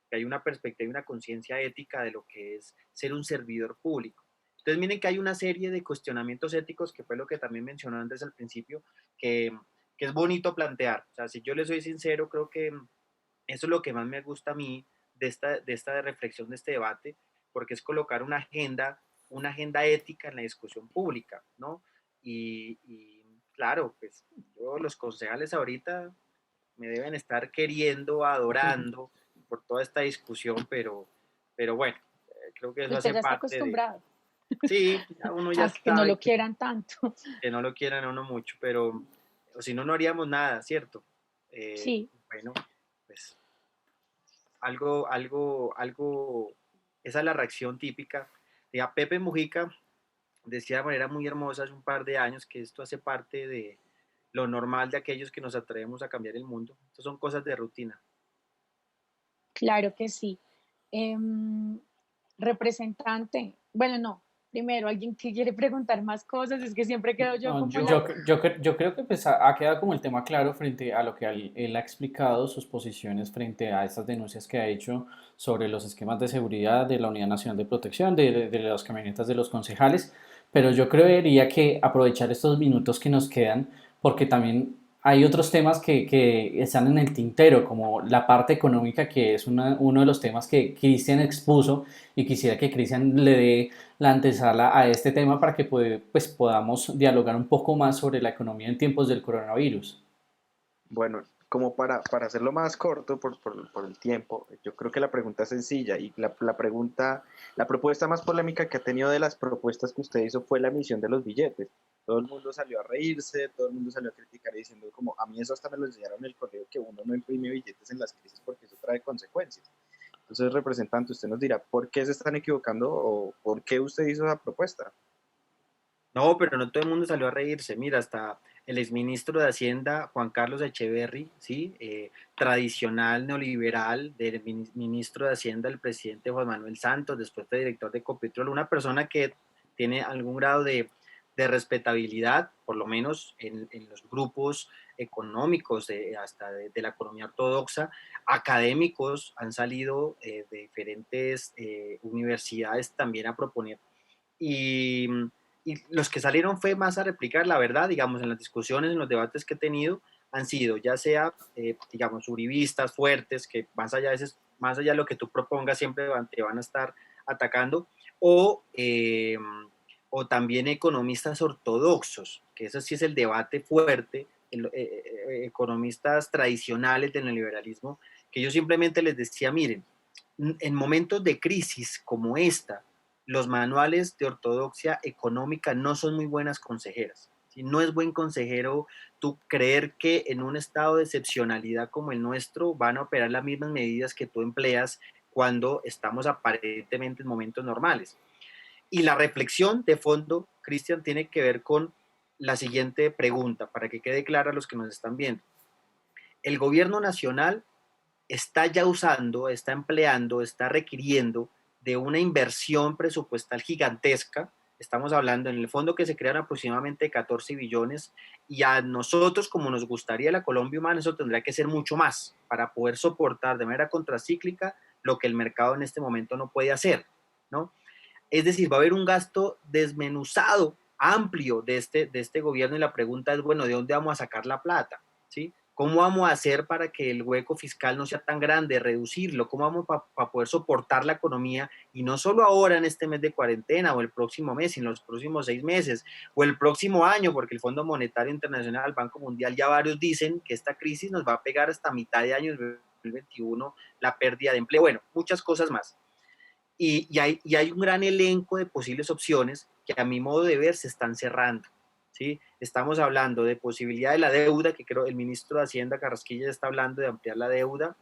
que hay una perspectiva y una conciencia ética de lo que es ser un servidor público. Entonces miren que hay una serie de cuestionamientos éticos, que fue lo que también mencionó antes al principio, que es bonito plantear. O sea, si yo le soy sincero, creo que eso es lo que más me gusta a mí de esta reflexión, de este debate, porque es colocar una agenda ética en la discusión pública, ¿no? Y claro, pues yo, los concejales ahorita me deben estar queriendo, adorando por toda esta discusión, pero bueno, creo que eso Usted hace ya está parte de... acostumbrado Sí, ya uno ya a que no sabe lo quieran tanto. que no lo quieran a uno mucho, pero o si no, no haríamos nada, ¿cierto? Sí, Bueno, pues algo, esa es la reacción típica. Ya Pepe Mujica decía de manera muy hermosa hace un par de años que esto hace parte de lo normal de aquellos que nos atrevemos a cambiar el mundo. Estas son cosas de rutina. claro que sí. Em, representante, bueno, no, primero, alguien que quiere preguntar más cosas, es que siempre quedo yo No, como la... yo creo que pues ha quedado como el tema claro frente a lo que él ha explicado, sus posiciones frente a estas denuncias que ha hecho sobre los esquemas de seguridad de la Unidad Nacional de Protección, de las camionetas de los concejales, pero yo creería que aprovechar estos minutos que nos quedan, porque también hay otros temas que están en el tintero, como la parte económica, que es uno de los temas que Cristian expuso, y quisiera que Cristian le dé la antesala a este tema para que pues, podamos dialogar un poco más sobre la economía en tiempos del coronavirus. Bueno, como para hacerlo más corto por el tiempo, yo creo que la pregunta es sencilla y la propuesta más polémica que ha tenido de las propuestas que usted hizo fue la emisión de los billetes. Todo el mundo salió a reírse, todo el mundo salió a criticar diciendo como a mí eso hasta me lo enseñaron en el colegio, que uno no imprime billetes en las crisis porque eso trae consecuencias. Entonces, representante, usted nos dirá por qué se están equivocando o por qué usted hizo esa propuesta. No, pero no todo el mundo salió a reírse. Mira, hasta el exministro de Hacienda, Juan Carlos Echeverry, ¿sí? Tradicional neoliberal, del ministro de Hacienda, el presidente Juan Manuel Santos, después fue director de Copetrol, una persona que tiene algún grado de respetabilidad, por lo menos en los grupos económicos, hasta de la economía ortodoxa. Académicos han salido de diferentes universidades también a proponer. Y y los que salieron fue más a replicar la verdad, digamos, en las discusiones, en los debates que he tenido, han sido ya sea, digamos, uribistas fuertes, que más allá de lo que tú propongas, siempre te van a estar atacando, o también economistas ortodoxos, que eso sí es el debate fuerte, economistas tradicionales del neoliberalismo, que yo simplemente les decía, miren, en momentos de crisis como esta, los manuales de ortodoxia económica no son muy buenas consejeras. ¿Sí? No es buen consejero tú creer que en un estado de excepcionalidad como el nuestro van a operar las mismas medidas que tú empleas cuando estamos aparentemente en momentos normales. Y la reflexión de fondo, Cristian, tiene que ver con la siguiente pregunta, para que quede clara a los que nos están viendo. El gobierno nacional está ya usando, está empleando, está requiriendo de una inversión presupuestal gigantesca. Estamos hablando en el fondo que se crean aproximadamente 14 billones y a nosotros, como nos gustaría la Colombia humana, eso tendría que ser mucho más para poder soportar de manera contracíclica lo que el mercado en este momento no puede hacer, ¿no? Es decir, va a haber un gasto desmenuzado, amplio de este gobierno y la pregunta es, bueno, ¿de dónde vamos a sacar la plata? ¿Sí? ¿Cómo vamos a hacer para que el hueco fiscal no sea tan grande, reducirlo? ¿Cómo vamos para poder soportar la economía? Y no solo ahora en este mes de cuarentena o el próximo mes, sino los próximos 6 meses o el próximo año, porque el Fondo Monetario Internacional, el Banco Mundial, ya varios dicen que esta crisis nos va a pegar hasta mitad de año 2021, la pérdida de empleo, bueno, muchas cosas más. Y hay un gran elenco de posibles opciones que a mi modo de ver se están cerrando, ¿sí? Estamos hablando de posibilidad de la deuda, que creo el ministro de Hacienda Carrasquilla está hablando de ampliar la deuda,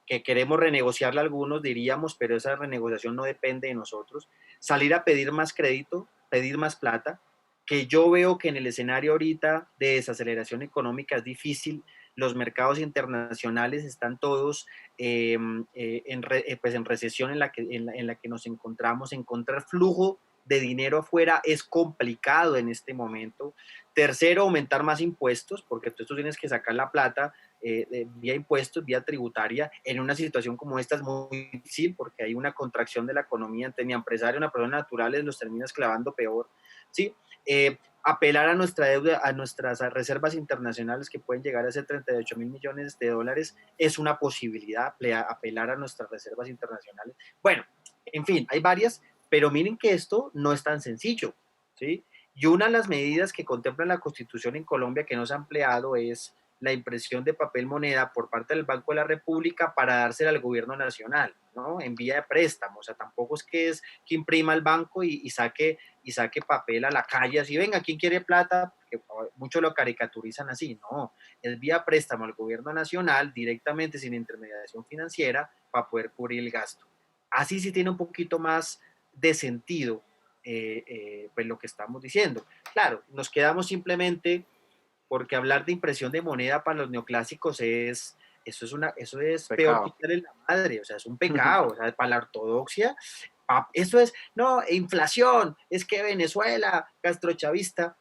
que queremos renegociarla algunos, diríamos, pero esa renegociación no depende de nosotros. Salir a pedir más crédito, pedir más plata, que yo veo que en el escenario ahorita de desaceleración económica es difícil. Los mercados internacionales están todos pues en recesión en la que nos encontramos. Encontrar flujo de dinero afuera es complicado en este momento. Tercero, aumentar más impuestos, porque tú tienes que sacar la plata vía impuestos, vía tributaria. En una situación como esta es muy difícil porque hay una contracción de la economía. Entre mi empresario, una persona naturales, los terminas clavando peor, ¿sí? Apelar a nuestra deuda, a nuestras reservas internacionales que pueden llegar a ser 38 mil millones de dólares es una posibilidad, apelar a nuestras reservas internacionales. Bueno, en fin, hay varias, pero miren que esto no es tan sencillo, ¿sí? Y una de las medidas que contempla la Constitución en Colombia que no se ha empleado es la impresión de papel moneda por parte del Banco de la República para dársela al gobierno nacional, ¿no? En vía de préstamo. O sea, tampoco es que imprima el banco y saque papel a la calle así, venga, ¿quién quiere plata? Porque muchos lo caricaturizan así, no, es vía préstamo al gobierno nacional directamente sin intermediación financiera para poder cubrir el gasto. Así sí tiene un poquito más de sentido pues lo que estamos diciendo. Claro, nos quedamos simplemente porque hablar de impresión de moneda para los neoclásicos eso es peor que Pecado. quitarle la madre, o sea, es un pecado, o sea, para la ortodoxia, eso es, no, inflación, es que Venezuela, castrochavista,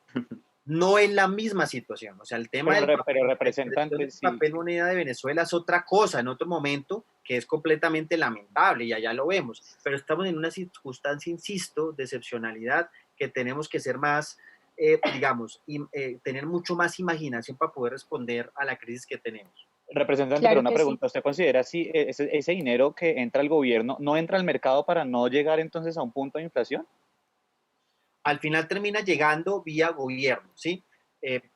no es la misma situación, o sea, el tema del papel, Pero la impresión representante, del sí. papel moneda de Venezuela es otra cosa, en otro momento, que es completamente lamentable, y allá lo vemos, pero estamos en una circunstancia, insisto, de excepcionalidad, que tenemos que ser más digamos, tener mucho más imaginación para poder responder a la crisis que tenemos. Representante, pero Claro una que sí. pregunta, ¿usted considera si ese dinero que entra al gobierno no entra al mercado para no llegar entonces a un punto de inflación? Al final termina llegando vía gobierno, ¿sí?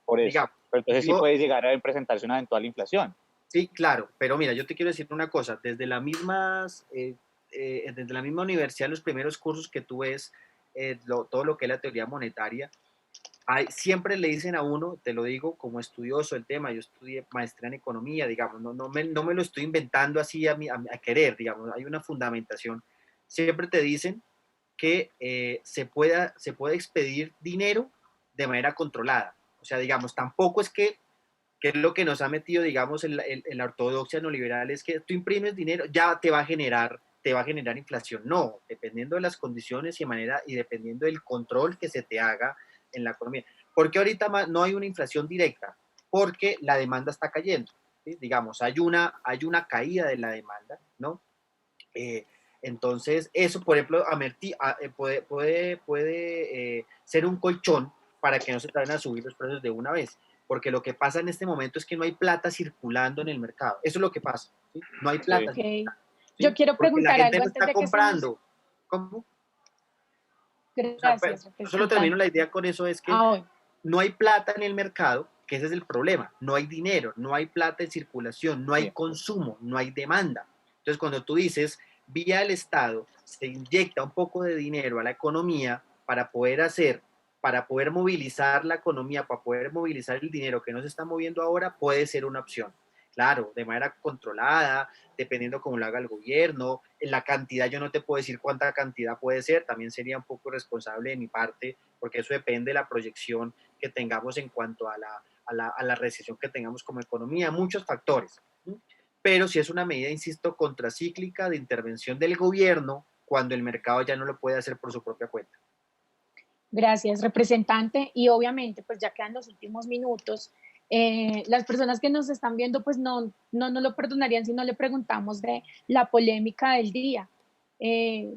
Por eso. Digamos, Pero entonces sí yo, puede llegar a presentarse una eventual inflación. sí, claro, pero mira, yo te quiero decir una cosa, desde la misma universidad, los primeros cursos que tú ves, todo lo que es la teoría monetaria, siempre le dicen a uno, te lo digo como estudioso del tema, yo estudié maestría en economía, digamos, no me lo estoy inventando así a querer, digamos, hay una fundamentación. Siempre te dicen que se puede expedir dinero de manera controlada. O sea, digamos, tampoco es que es lo que nos ha metido, digamos, en la ortodoxia neoliberal, es que tú imprimes dinero, ya te va a generar inflación. No, dependiendo de las condiciones y manera y dependiendo del control que se te haga en la economía. Porque ahorita no hay una inflación directa, porque la demanda está cayendo. ¿Sí? Digamos, hay una caída de la demanda, ¿no? Eh, entonces, eso, por ejemplo, puede ser un colchón para que no se vayan a subir los precios de una vez. Porque lo que pasa en este momento es que no hay plata circulando en el mercado. Eso es lo que pasa. ¿Sí? No hay Sí. plata, Ok. Yo ¿sí? quiero Porque la preguntar gente algo no antes está de que se nos... comprando. ¿Cómo? O sea, Gracias, yo solo termino representante. la idea con eso, es que Ah, hoy. no hay plata en el mercado, que ese es el problema. No hay dinero, no hay plata en circulación, no hay Sí. consumo, no hay demanda. Entonces, cuando tú dices, vía el Estado, se inyecta un poco de dinero a la economía para poder movilizar la economía, para poder movilizar el dinero que no se está moviendo ahora, puede ser una opción. Claro, de manera controlada, dependiendo cómo lo haga el gobierno, en la cantidad yo no te puedo decir cuánta cantidad puede ser, también sería un poco responsable de mi parte, porque eso depende de la proyección que tengamos en cuanto a la recesión que tengamos como economía, muchos factores. ¿Sí? Pero si es una medida, insisto, contracíclica de intervención del gobierno cuando el mercado ya no lo puede hacer por su propia cuenta. Gracias, representante. Y obviamente, pues ya quedan los últimos minutos. Las personas que nos están viendo, pues no nos lo perdonarían si no le preguntamos de la polémica del día. Eh,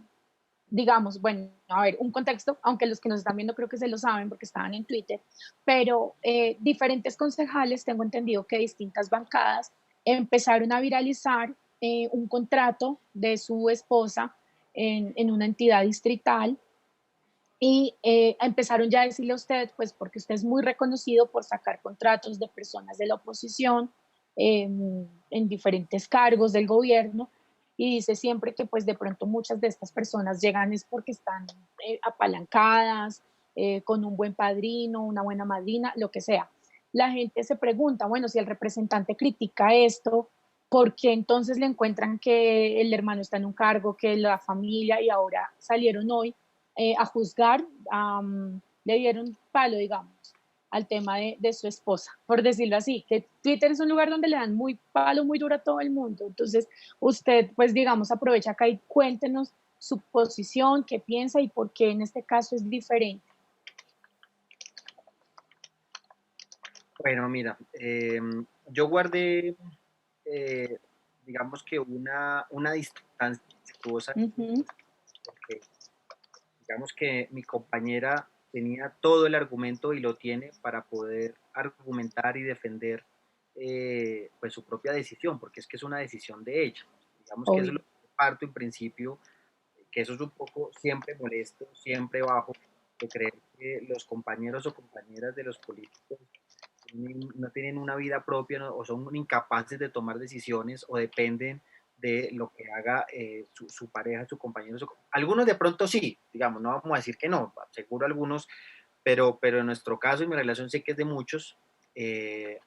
digamos, bueno, a ver, un contexto, aunque los que nos están viendo creo que se lo saben porque estaban en Twitter, pero diferentes concejales, tengo entendido que distintas bancadas empezaron a viralizar un contrato de su esposa en una entidad distrital y empezaron ya a decirle a usted, pues porque usted es muy reconocido por sacar contratos de personas de la oposición en diferentes cargos del gobierno, y dice siempre que pues de pronto muchas de estas personas llegan es porque están apalancadas con un buen padrino, una buena madrina, lo que sea. La gente se pregunta, bueno, si el representante critica esto, ¿por qué entonces le encuentran que el hermano está en un cargo, que la familia y ahora salieron hoy a juzgar, le dieron palo, digamos, al tema de su esposa, por decirlo así, que Twitter es un lugar donde le dan muy palo, muy duro a todo el mundo. Entonces, usted, pues, digamos, aprovecha acá y cuéntenos su posición, qué piensa y por qué en este caso es diferente. Bueno, mira, yo guardé, eh, digamos que una distancia respetuosa, Ujú. porque digamos que mi compañera tenía todo el argumento y lo tiene para poder argumentar y defender pues su propia decisión, porque es que es una decisión de ella. Digamos que eso es Obvio. lo que parto en principio, que eso es un poco siempre molesto, siempre bajo, de creer que los compañeros o compañeras de los políticos no tienen una vida propia, ¿no? O son incapaces de tomar decisiones o dependen de lo que haga su pareja, su compañero. Algunos de pronto sí, digamos, no vamos a decir que no, seguro algunos, pero en nuestro caso y mi relación sé que es de muchos.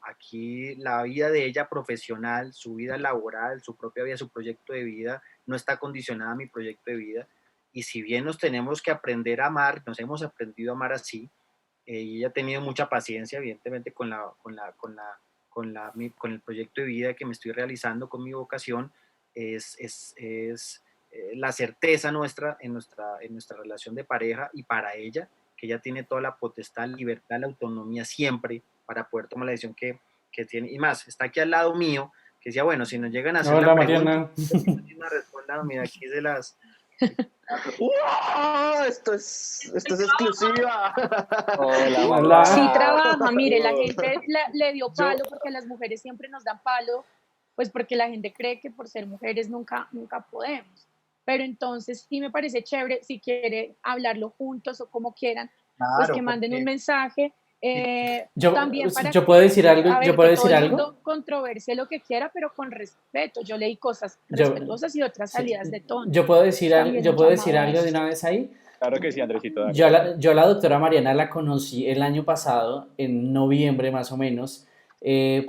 Aquí la vida de ella profesional, su vida laboral, su propia vida, su proyecto de vida, no está condicionada a mi proyecto de vida. Y si bien nos tenemos que aprender a amar, nos hemos aprendido a amar así, y ella ha tenido mucha paciencia, evidentemente, con el proyecto de vida que me estoy realizando, con mi vocación, es la certeza nuestra en nuestra relación de pareja y para ella, que ella tiene toda la potestad, libertad, la autonomía siempre para poder tomar la decisión que tiene. Y más, está aquí al lado mío, que decía, bueno, si nos llegan a hacer Hola la pregunta, Mariana. ella misma responda, mira, aquí de las... ¡Wow! Esto es exclusiva. Hola, Sí Hola. Mariana. trabaja, mire, la gente le dio Yo, palo porque a las mujeres siempre nos dan palo, pues porque la gente cree que por ser mujeres nunca podemos. Pero entonces sí me parece chévere, si quiere hablarlo juntos o como quieran, pues que Claro, manden un porque mensaje, Yo, también para yo puedo que, decir algo, a yo ver, puedo que todo decir el algo. mundo controversie lo que quiera, pero con respeto. Yo leí cosas Yo, respetuosas y otras sí, salidas de tono. yo puedo decir algo, También yo un puedo decir llamado a algo de eso. una vez ahí. Claro que sí, Andresito, dale, dale. Yo a la doctora Mariana la conocí el año pasado, en noviembre más o menos,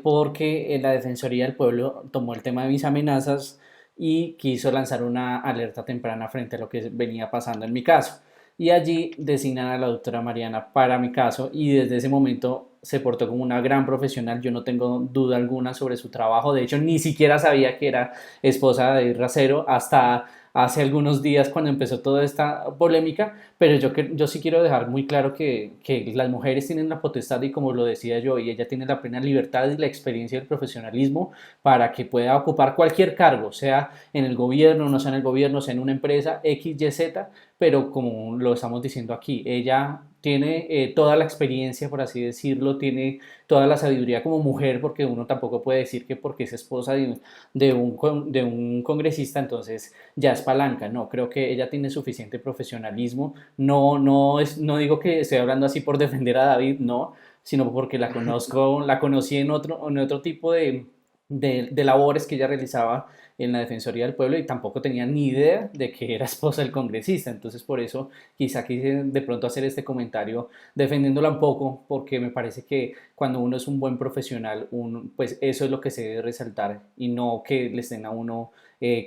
porque la Defensoría del Pueblo tomó el tema de mis amenazas y quiso lanzar una alerta temprana frente a lo que venía pasando en mi caso. Y allí designan a la doctora Mariana para mi caso y desde ese momento se portó como una gran profesional. Yo no tengo duda alguna sobre su trabajo. De hecho, ni siquiera sabía que era esposa de Racero hasta hace algunos días cuando empezó toda esta polémica, pero yo sí quiero dejar muy claro que las mujeres tienen la potestad y como lo decía yo, y ella tiene la plena libertad y la experiencia y el profesionalismo para que pueda ocupar cualquier cargo, sea en el gobierno, no sea en el gobierno, sea en una empresa X, Y, Z, pero como lo estamos diciendo aquí, ella tiene toda la experiencia, por así decirlo, tiene toda la sabiduría como mujer, porque uno tampoco puede decir que porque es esposa de un congresista, entonces ya es palanca, no, creo que ella tiene suficiente profesionalismo, no digo que estoy hablando así por defender a David, no, sino porque la conocí en otro tipo de labores que ella realizaba en la Defensoría del Pueblo y tampoco tenía ni idea de que era esposa del congresista, entonces por eso quizá quise de pronto hacer este comentario defendiéndola un poco, porque me parece que cuando uno es un buen profesional, pues eso es lo que se debe resaltar y no que le estén a uno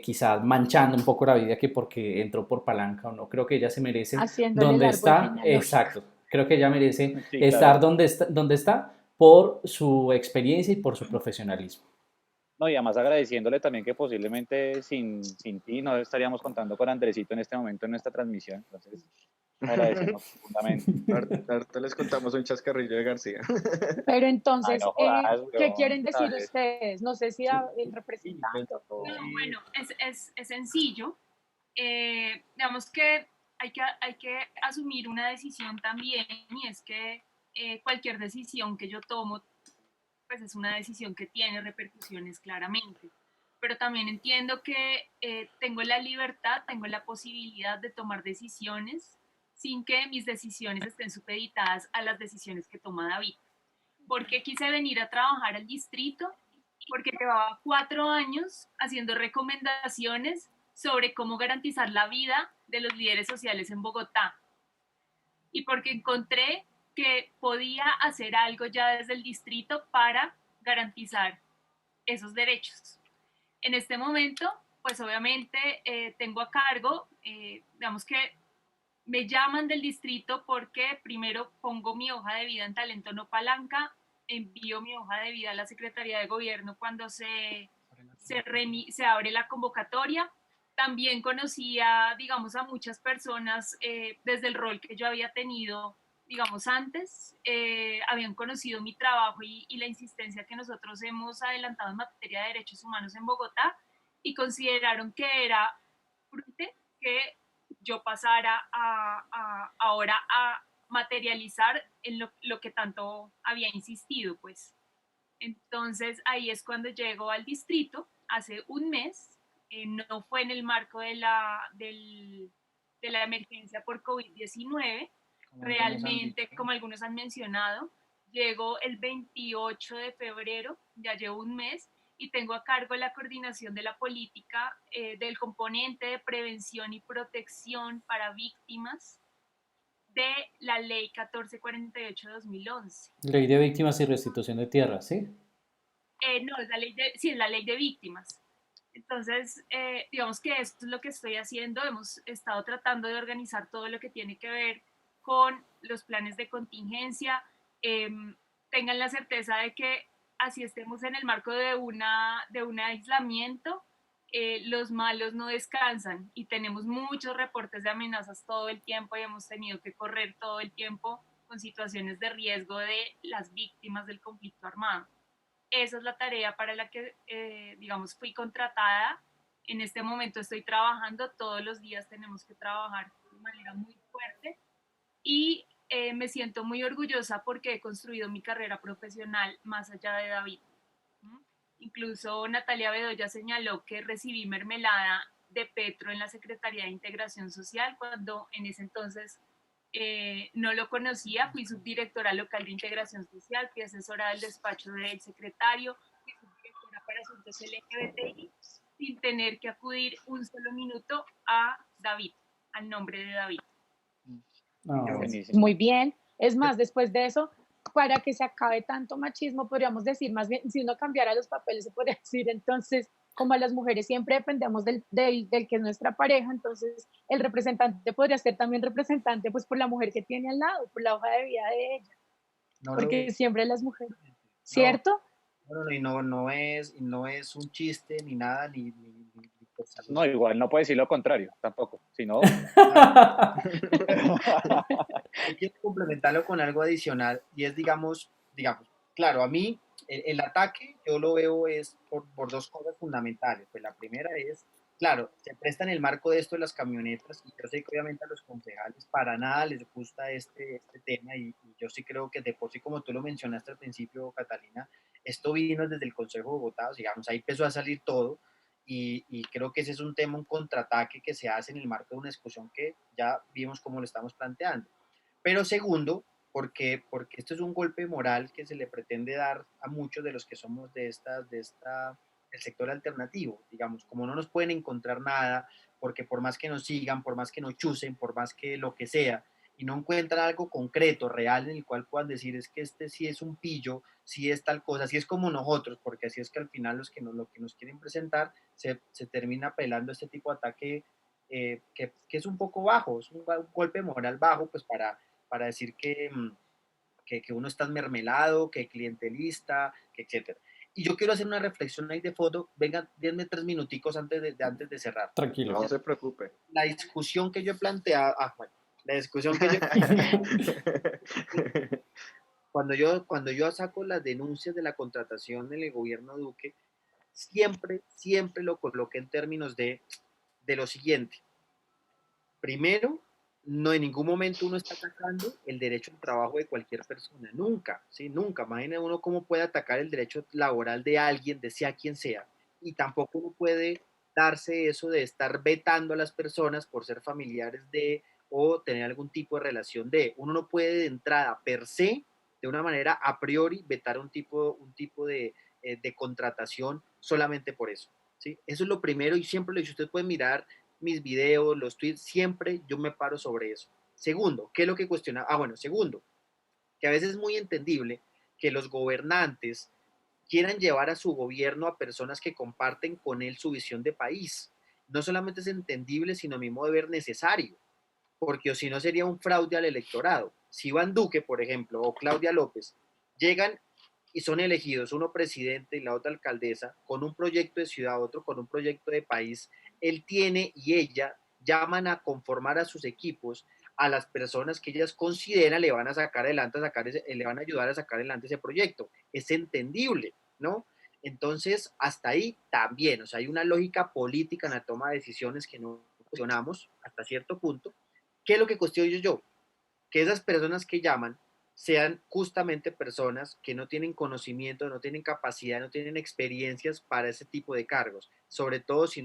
quizás manchando un poco la vida que porque entró por palanca o no. Creo que ella se merece Haciéndole el donde árbol está, genealógico. exacto. Creo que ella merece Sí, estar claro. donde está por su experiencia y por su profesionalismo. No, y además agradeciéndole también que posiblemente sin ti no estaríamos contando con Andresito en este momento en nuestra transmisión. Entonces, agradecemos profundamente. Ahorita les contamos un chascarrillo de García. Pero Ay, entonces, no jodas, ¿qué weón. quieren decir ¿Sabes? ustedes? No sé si el sí, pues, representante No, o... bueno, es sencillo. Digamos que hay que asumir una decisión también y es que cualquier decisión que yo tomo, pues es una decisión que tiene repercusiones claramente. Pero también entiendo que tengo la libertad, tengo la posibilidad de tomar decisiones sin que mis decisiones estén supeditadas a las decisiones que toma David. ¿Por qué quise venir a trabajar al distrito? Porque llevaba 4 años haciendo recomendaciones sobre cómo garantizar la vida de los líderes sociales en Bogotá. y porque encontré que podía hacer algo ya desde el distrito para garantizar esos derechos. En este momento, pues obviamente tengo a cargo, digamos que me llaman del distrito porque primero pongo mi hoja de vida en Talento No Palanca, envío mi hoja de vida a la Secretaría de Gobierno cuando se abre la convocatoria. También conocía, digamos, a muchas personas desde el rol que yo había tenido, digamos, antes. Habían conocido mi trabajo y la insistencia que nosotros hemos adelantado en materia de derechos humanos en Bogotá y consideraron que era prudente que yo pasara ahora a materializar en lo que tanto había insistido, pues. Entonces ahí es cuando llego al distrito, hace un mes, no fue en el marco de la emergencia por COVID-19, realmente, como algunos han mencionado, llego el 28 de febrero, ya llevo un mes, y tengo a cargo la coordinación de la política del componente de prevención y protección para víctimas de la ley 1448 de 2011. Ley de Víctimas y Restitución de Tierras, ¿sí? No, es la ley sí, es la ley de víctimas. Entonces, digamos que esto es lo que estoy haciendo. Hemos estado tratando de organizar todo lo que tiene que ver con los planes de contingencia. Eh, Tengan la certeza de que así estemos en el marco de un aislamiento, los malos no descansan y tenemos muchos reportes de amenazas todo el tiempo y hemos tenido que correr todo el tiempo con situaciones de riesgo de las víctimas del conflicto armado. Esa es la tarea para la que, digamos, fui contratada. En este momento estoy trabajando, todos los días tenemos que trabajar de manera muy fuerte y me siento muy orgullosa porque he construido mi carrera profesional más allá de David. ¿Mm? Incluso Natalia Bedoya señaló que recibí mermelada de Petro en la Secretaría de Integración Social cuando en ese entonces no lo conocía, fui subdirectora local de integración social, fui asesora del despacho del secretario, fui subdirectora para asuntos LGBTI, sin tener que acudir un solo minuto a David, al nombre de David. No. Muy bien. Es más, después de eso, para que se acabe tanto machismo, podríamos decir, más bien, si uno cambiara los papeles, se podría decir entonces, como las mujeres siempre dependemos del que es nuestra pareja, entonces el representante podría ser también representante pues por la mujer que tiene al lado, por la hoja de vida de ella, No lo porque siempre las mujeres, no, ¿cierto? y no es un chiste ni nada, ni por salud. No, igual no puede decir lo contrario, tampoco. Si no, Yo quiero complementarlo con algo adicional y es, digamos, claro, a mí el ataque yo lo veo es por dos cosas fundamentales. Pues la primera es, claro, se presta en el marco de esto de las camionetas y yo sé que obviamente a los concejales para nada les gusta este tema y yo sí creo que de por sí, como tú lo mencionaste al principio, Catalina, esto vino desde el Consejo de Bogotá, digamos, ahí empezó a salir todo y creo que ese es un tema, un contraataque que se hace en el marco de una discusión que ya vimos cómo lo estamos planteando. Pero segundo, porque esto es un golpe moral que se le pretende dar a muchos de los que somos del sector alternativo, digamos, como no nos pueden encontrar nada, porque por más que nos sigan, por más que nos chusen, por más que lo que sea, y no encuentran algo concreto, real, en el cual puedan decir es que este sí es un pillo, sí es tal cosa, sí es como nosotros, porque así es que al final lo que nos quieren presentar se termina apelando a este tipo de ataque que es un poco bajo, es un golpe moral bajo, pues para decir que uno está mermelado, que clientelista, que etcétera. Y yo quiero hacer una reflexión ahí de fondo, venga, denme 3 minuticos antes de cerrar. Tranquilo. No se preocupe. La discusión que yo he planteado, bueno, la discusión que yo cuando yo saco las denuncias de la contratación del gobierno Duque, siempre lo coloqué en términos de lo siguiente. Primero, no en ningún momento uno está atacando el derecho al trabajo de cualquier persona, nunca, ¿sí? Nunca. Imagine uno cómo puede atacar el derecho laboral de alguien, de sea quien sea, y tampoco uno puede darse eso de estar vetando a las personas por ser familiares de o tener algún tipo de relación de. Uno no puede de entrada, per se, de una manera a priori, vetar un tipo de contratación solamente por eso, ¿sí? Eso es lo primero y siempre lo he dicho, usted puede mirar mis videos, los tweets, siempre yo me paro sobre eso. Segundo, ¿qué es lo que cuestiona? Bueno, segundo, que a veces es muy entendible que los gobernantes quieran llevar a su gobierno a personas que comparten con él su visión de país. No solamente es entendible, sino a mi modo de ver necesario, porque si no sería un fraude al electorado. Si Iván Duque, por ejemplo, o Claudia López llegan y son elegidos, uno presidente y la otra alcaldesa, con un proyecto de ciudad, otro con un proyecto de país, él tiene y ella llaman a conformar a sus equipos a las personas que ellas consideran le van a sacar adelante, le van a ayudar a sacar adelante ese proyecto. Es entendible, ¿no? Entonces, hasta ahí también, o sea, hay una lógica política en la toma de decisiones que no cuestionamos hasta cierto punto. ¿Qué es lo que cuestiono yo? Que esas personas que llaman sean justamente personas que no tienen conocimiento, no tienen capacidad, no tienen experiencias para ese tipo de cargos, sobre todo si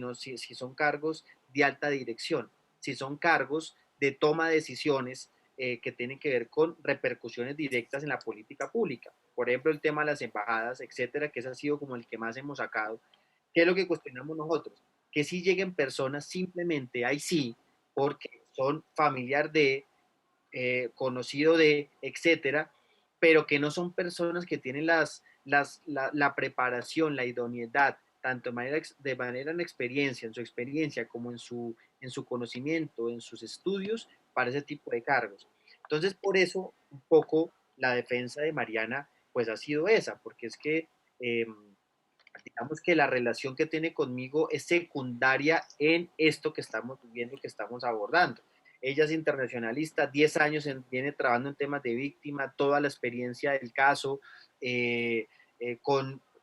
son cargos de alta dirección, si son cargos de toma de decisiones que tienen que ver con repercusiones directas en la política pública. Por ejemplo, el tema de las embajadas, etcétera, que ese ha sido como el que más hemos sacado. ¿Qué es lo que cuestionamos nosotros? Que si lleguen personas simplemente ahí sí, porque son familiar de, conocido de, etcétera, pero que no son personas que tienen la preparación, la idoneidad, tanto de manera en experiencia, en su experiencia, como en su conocimiento, en sus estudios, para ese tipo de cargos. Entonces, por eso, un poco la defensa de Mariana, pues ha sido esa, porque es que, digamos que la relación que tiene conmigo es secundaria en esto que estamos viviendo, que estamos abordando. Ella es internacionalista, 10 años viene trabajando en temas de víctima, toda la experiencia del caso,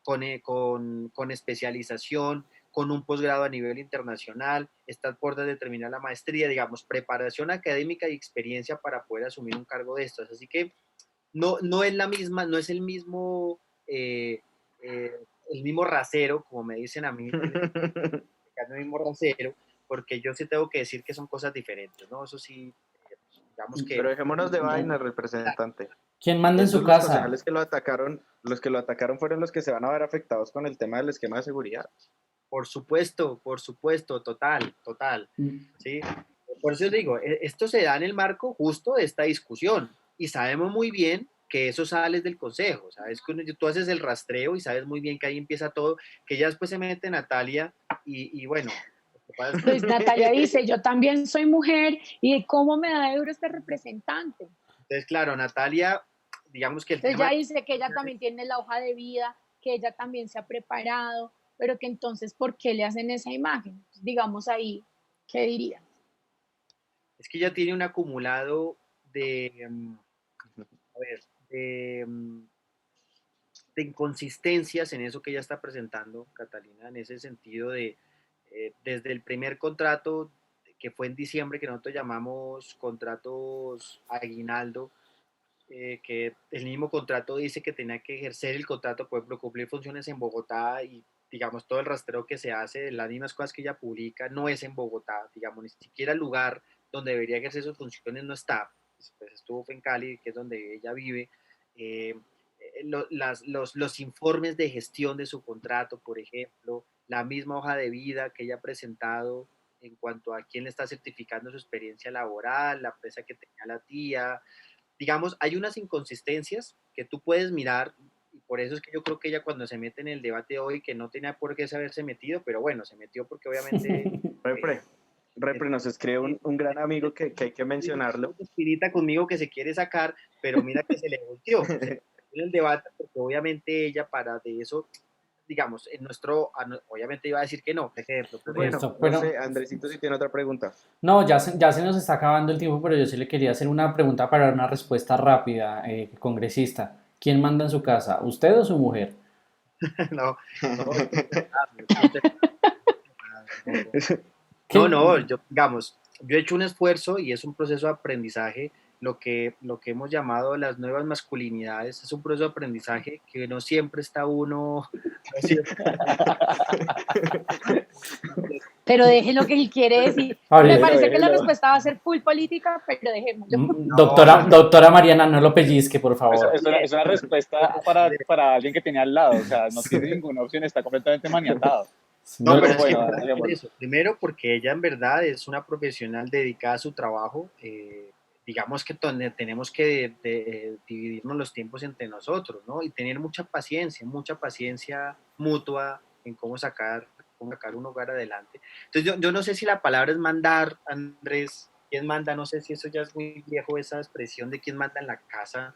con especialización, con un posgrado a nivel internacional, está por de terminar la maestría, digamos, preparación académica y experiencia para poder asumir un cargo de estos. Así que no es la misma, no es eh, eh, el mismo rasero, como me dicen a mí, el mismo rasero, porque yo sí tengo que decir que son cosas diferentes, ¿no? Eso sí, digamos Pero que... dejémonos de vaina, representante. ¿Quién manda en su Los casa? concejales que los que lo atacaron fueron los que se van a ver afectados con el tema del esquema de seguridad. Por supuesto, total, Mm. ¿sí? Por eso digo, esto se da en el marco justo de esta discusión y sabemos muy bien que eso sale del consejo, sabes que tú haces el rastreo y sabes muy bien que ahí empieza todo, que ya después se mete Natalia y bueno, lo que pasa es que... Pues Natalia dice, yo también soy mujer y cómo me da duro este representante. Entonces, claro, Natalia, digamos que el Entonces tema... ella dice que ella también tiene la hoja de vida, que ella también se ha preparado, pero que entonces, ¿por qué le hacen esa imagen? Digamos ahí, ¿qué diría? Es que ella tiene un acumulado de, a ver, de, de inconsistencias en eso que ella está presentando, Catalina, en ese sentido de, desde el primer contrato, que fue en diciembre, que nosotros llamamos contratos aguinaldo, que el mismo contrato dice que tenía que ejercer el contrato, por ejemplo, cumplir funciones en Bogotá y digamos todo el rastreo que se hace de las mismas cosas que ella publica no es en Bogotá, digamos, ni siquiera el lugar donde debería ejercer sus funciones no está, pues estuvo en Cali, que es donde ella vive, eh, los informes de gestión de su contrato, por ejemplo, la misma hoja de vida que ella ha presentado en cuanto a quién le está certificando su experiencia laboral, la empresa que tenía la tía, digamos, hay unas inconsistencias que tú puedes mirar, y por eso es que yo creo que ella cuando se mete en el debate hoy, que no tenía por qué haberse metido, pero bueno, se metió porque obviamente... Repre, Repre, nos escribe un gran amigo que hay que mencionarlo. Espirita conmigo que se quiere sacar, pero mira que se le volteó, se le volteó en el debate, porque obviamente ella para de eso, digamos, obviamente iba a decir que no, por ejemplo, Pues por ejemplo. bueno, Listo. no Bueno, sé, Andresito si tiene otra pregunta. no, ya se nos está acabando el tiempo, pero yo sí le quería hacer una pregunta para una respuesta rápida, congresista. ¿Quién manda en su casa, usted o su mujer? No, no, ¿Quién? yo, digamos, yo he hecho un esfuerzo y es un proceso de aprendizaje, lo que hemos llamado las nuevas masculinidades, es un proceso de aprendizaje que no siempre está uno, no siempre, Pero deje lo que él quiere decir. Me Ahorita, parece que la Déjelo. respuesta va a ser full política, pero dejémoslo. no, doctora Mariana, no lo pellizque, por favor. Es una respuesta para alguien que tenía al lado, o sea, no tiene ninguna opción, está completamente maniatado. no, No, pero Pero es que bueno, por dejémoslo. eso, primero porque ella en verdad es una profesional dedicada a su trabajo, digamos que tenemos que dividirnos los tiempos entre nosotros, ¿no? Y tener mucha paciencia mutua en cómo sacar un hogar adelante. Entonces yo no sé si la palabra es mandar, Andrés, quién manda, no sé si eso ya es muy viejo, esa expresión de quién manda en la casa,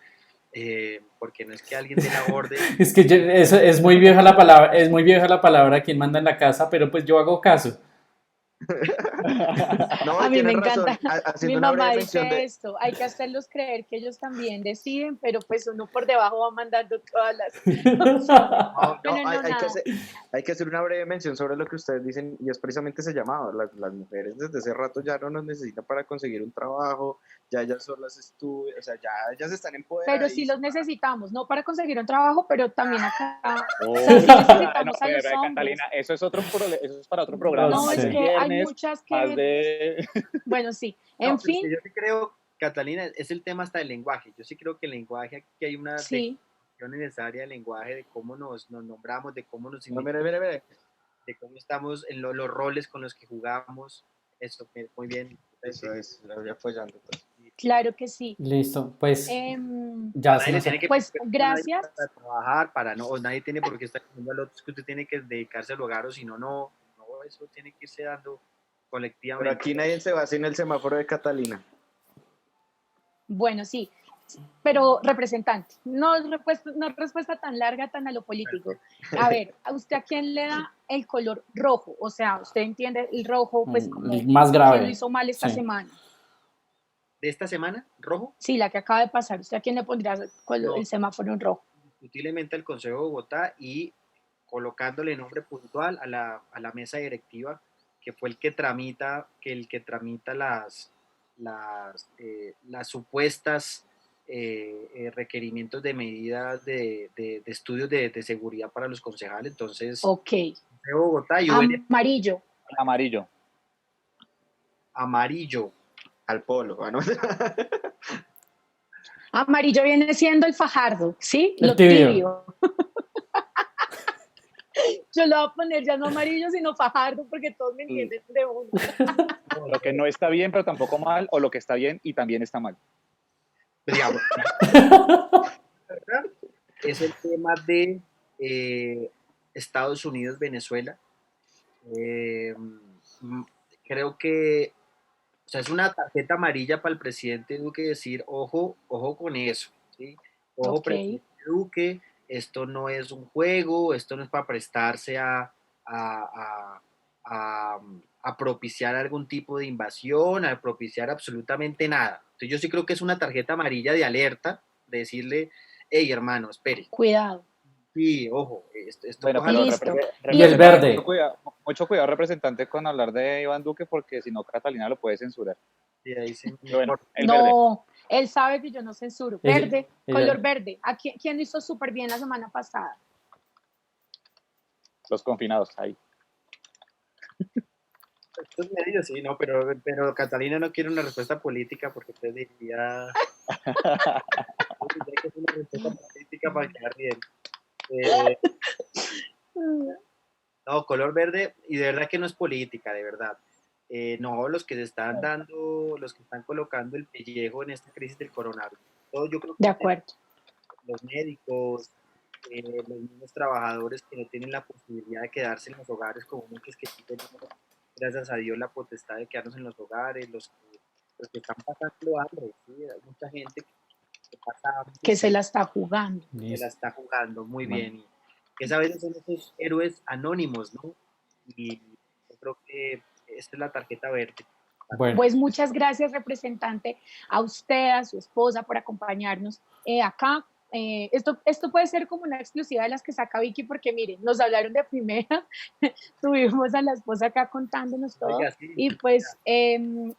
porque no es que alguien dé la orden. Es que es muy vieja la palabra quien manda en la casa, pero pues yo hago caso. No, A mí me tienes razón. encanta. Mi Haciendo una mamá breve mención dice de... esto, hay que hacerlos creer que ellos también deciden, pero pues uno por debajo va mandando todas las... No, Pero no, nada. hay que hacer una breve mención sobre lo que ustedes dicen, y es precisamente ese llamado. Las mujeres desde ese rato ya no nos necesitan para conseguir un trabajo, ya ellas solas estudian, o sea, ya ellas están Pero sí los empoderadísimas. necesitamos, no para conseguir un trabajo, pero también acá, o Oh, sea, sí no, necesitamos a los pero, hombres. Catalina, eso es para otro programa, No No, más es de sé. que hay viernes, muchas más que, de... bueno, sí, No, en pero es fin, que yo sí creo, Catalina, es el tema hasta del lenguaje. Yo sí creo que el lenguaje, aquí hay una sí, definición necesaria del lenguaje, de cómo nos nombramos, de cómo nos No, mire. de cómo estamos en los roles con los que jugamos. Eso, muy bien. Eso es, lo voy apoyando. Pues. claro que sí. Listo, pues A ya se nadie le nos... tiene que Pues nadie gracias. para trabajar, o nadie tiene por qué estar comiendo al otro, es que usted tiene que dedicarse al hogar, o si no, no, eso tiene que irse dando Pero colectivamente. aquí nadie se va sin el semáforo de Catalina. Bueno, sí, pero representante, no respuesta tan larga, tan a lo político. A ver, ¿a usted a quién le da el color rojo? O sea, usted entiende el rojo, pues como más quién lo grave. hizo mal esta Sí. semana. De esta semana, rojo, Sí, la que acaba de pasar. ¿Usted a quién le pondría no, el semáforo en rojo? indiscutiblemente al Consejo de Bogotá y colocándole nombre puntual a la mesa directiva, que fue el que tramita las supuestas requerimientos de medidas de estudios de seguridad para los concejales. Entonces, Ok. de Bogotá y UN Amarillo. Amarillo. amarillo. Al polo. ¿No? Amarillo viene siendo el fajardo, ¿sí? El Lo tibio. tibio. Yo lo voy a poner ya no amarillo, sino fajardo, porque todos me entienden de uno. Lo que no está bien, pero tampoco mal, o lo que está bien y también está mal. Digamos, es el tema de Estados Unidos, Venezuela. Creo que, o sea, es una tarjeta amarilla para el presidente Duque decir, ojo con eso, ¿sí? Ojo, Ok. presidente Duque, esto no es un juego, esto no es para prestarse a, a, a propiciar algún tipo de invasión, a propiciar absolutamente nada. Entonces yo sí creo que es una tarjeta amarilla de alerta, de decirle, hey hermano, espere, Cuidado. sí, ojo, esto Bueno, coja pero la- Listo. Y el verde. mucho cuidado, representante, con hablar de Iván Duque, porque si no, Catalina lo puede censurar. sí, ahí sí, Pero bueno, el verde, No, él sabe que yo no censuro. Ella- Verde, ella- color verde. ¿A quién lo hizo súper bien la semana pasada? los confinados, ahí. estos medios sí, no, pero Catalina no quiere una respuesta política porque usted diría que es una respuesta política para quedar bien. Eh, no, color verde, y de verdad que no es política, de verdad. No, los que se están dando, los que están colocando el pellejo en esta crisis del coronavirus. Yo creo De que acuerdo. los médicos, los mismos trabajadores que no tienen la posibilidad de quedarse en los hogares, como muchos que sí tenemos, gracias a Dios, la potestad de quedarnos en los hogares, los que están pasando hambre, ¿sí? Hay mucha gente que pasa hambre, Que se la está jugando. que Listo. la está jugando muy Bueno. bien. Y que esa veces son esos héroes anónimos, ¿no? Y yo creo que esta es la tarjeta verde. Bueno, Pues muchas gracias, representante, a usted, a su esposa por acompañarnos acá. Esto puede ser como una exclusiva de las que saca Vicky, porque miren, nos hablaron de primera, tuvimos a la esposa acá contándonos todo, Oiga, sí, y pues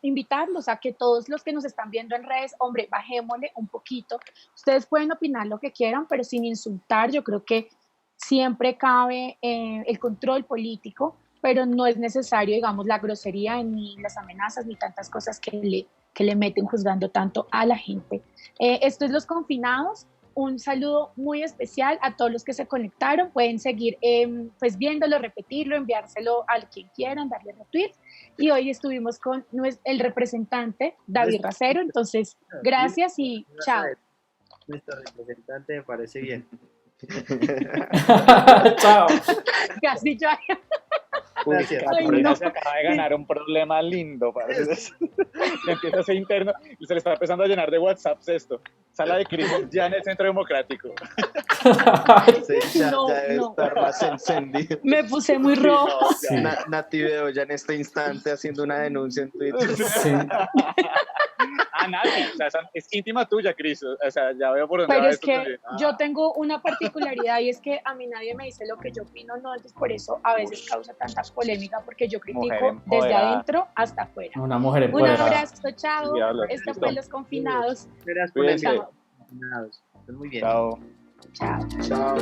invitarlos a que todos los que nos están viendo en redes, hombre, bajémosle un poquito. Ustedes pueden opinar lo que quieran, pero sin insultar. Yo creo que siempre cabe el control político, pero no es necesario, digamos, la grosería, ni las amenazas, ni tantas cosas que le meten juzgando tanto a la gente. Esto es Los Confinados. un saludo muy especial a todos los que se conectaron. Pueden seguir pues viéndolo, repetirlo, enviárselo al quien quieran, darle retweet. Y hoy estuvimos con el representante David Racero. Entonces, gracias y chao. Nuestro representante me parece bien. Chao. Casi ya. Gracias. Ay, Se acaba de ganar un problema lindo, parece. Se empieza a ser interno y se le está empezando a llenar de WhatsApps esto. Sala de crisis ya en el Centro Democrático. Sí, ya debe No. estar más encendido. Me puse muy rojo. Sí. Nati veo ya en este instante haciendo una denuncia en Twitter. Sí. Nati, o sea, es íntima tuya, Cris. O sea, ya veo por dónde Pero va es esto que también. yo tengo una particularidad y es que a mí nadie me dice lo que yo opino, no, entonces por eso a veces causa tanta polémica, porque yo critico Mujer desde empoderada. adentro hasta afuera. Una mujer Un empoderada. abrazo, chao. Diablo, Esto listo. fue Los Confinados. Gracias por Cuídense. enviar. Muy bien. Chao. Chao. Chao.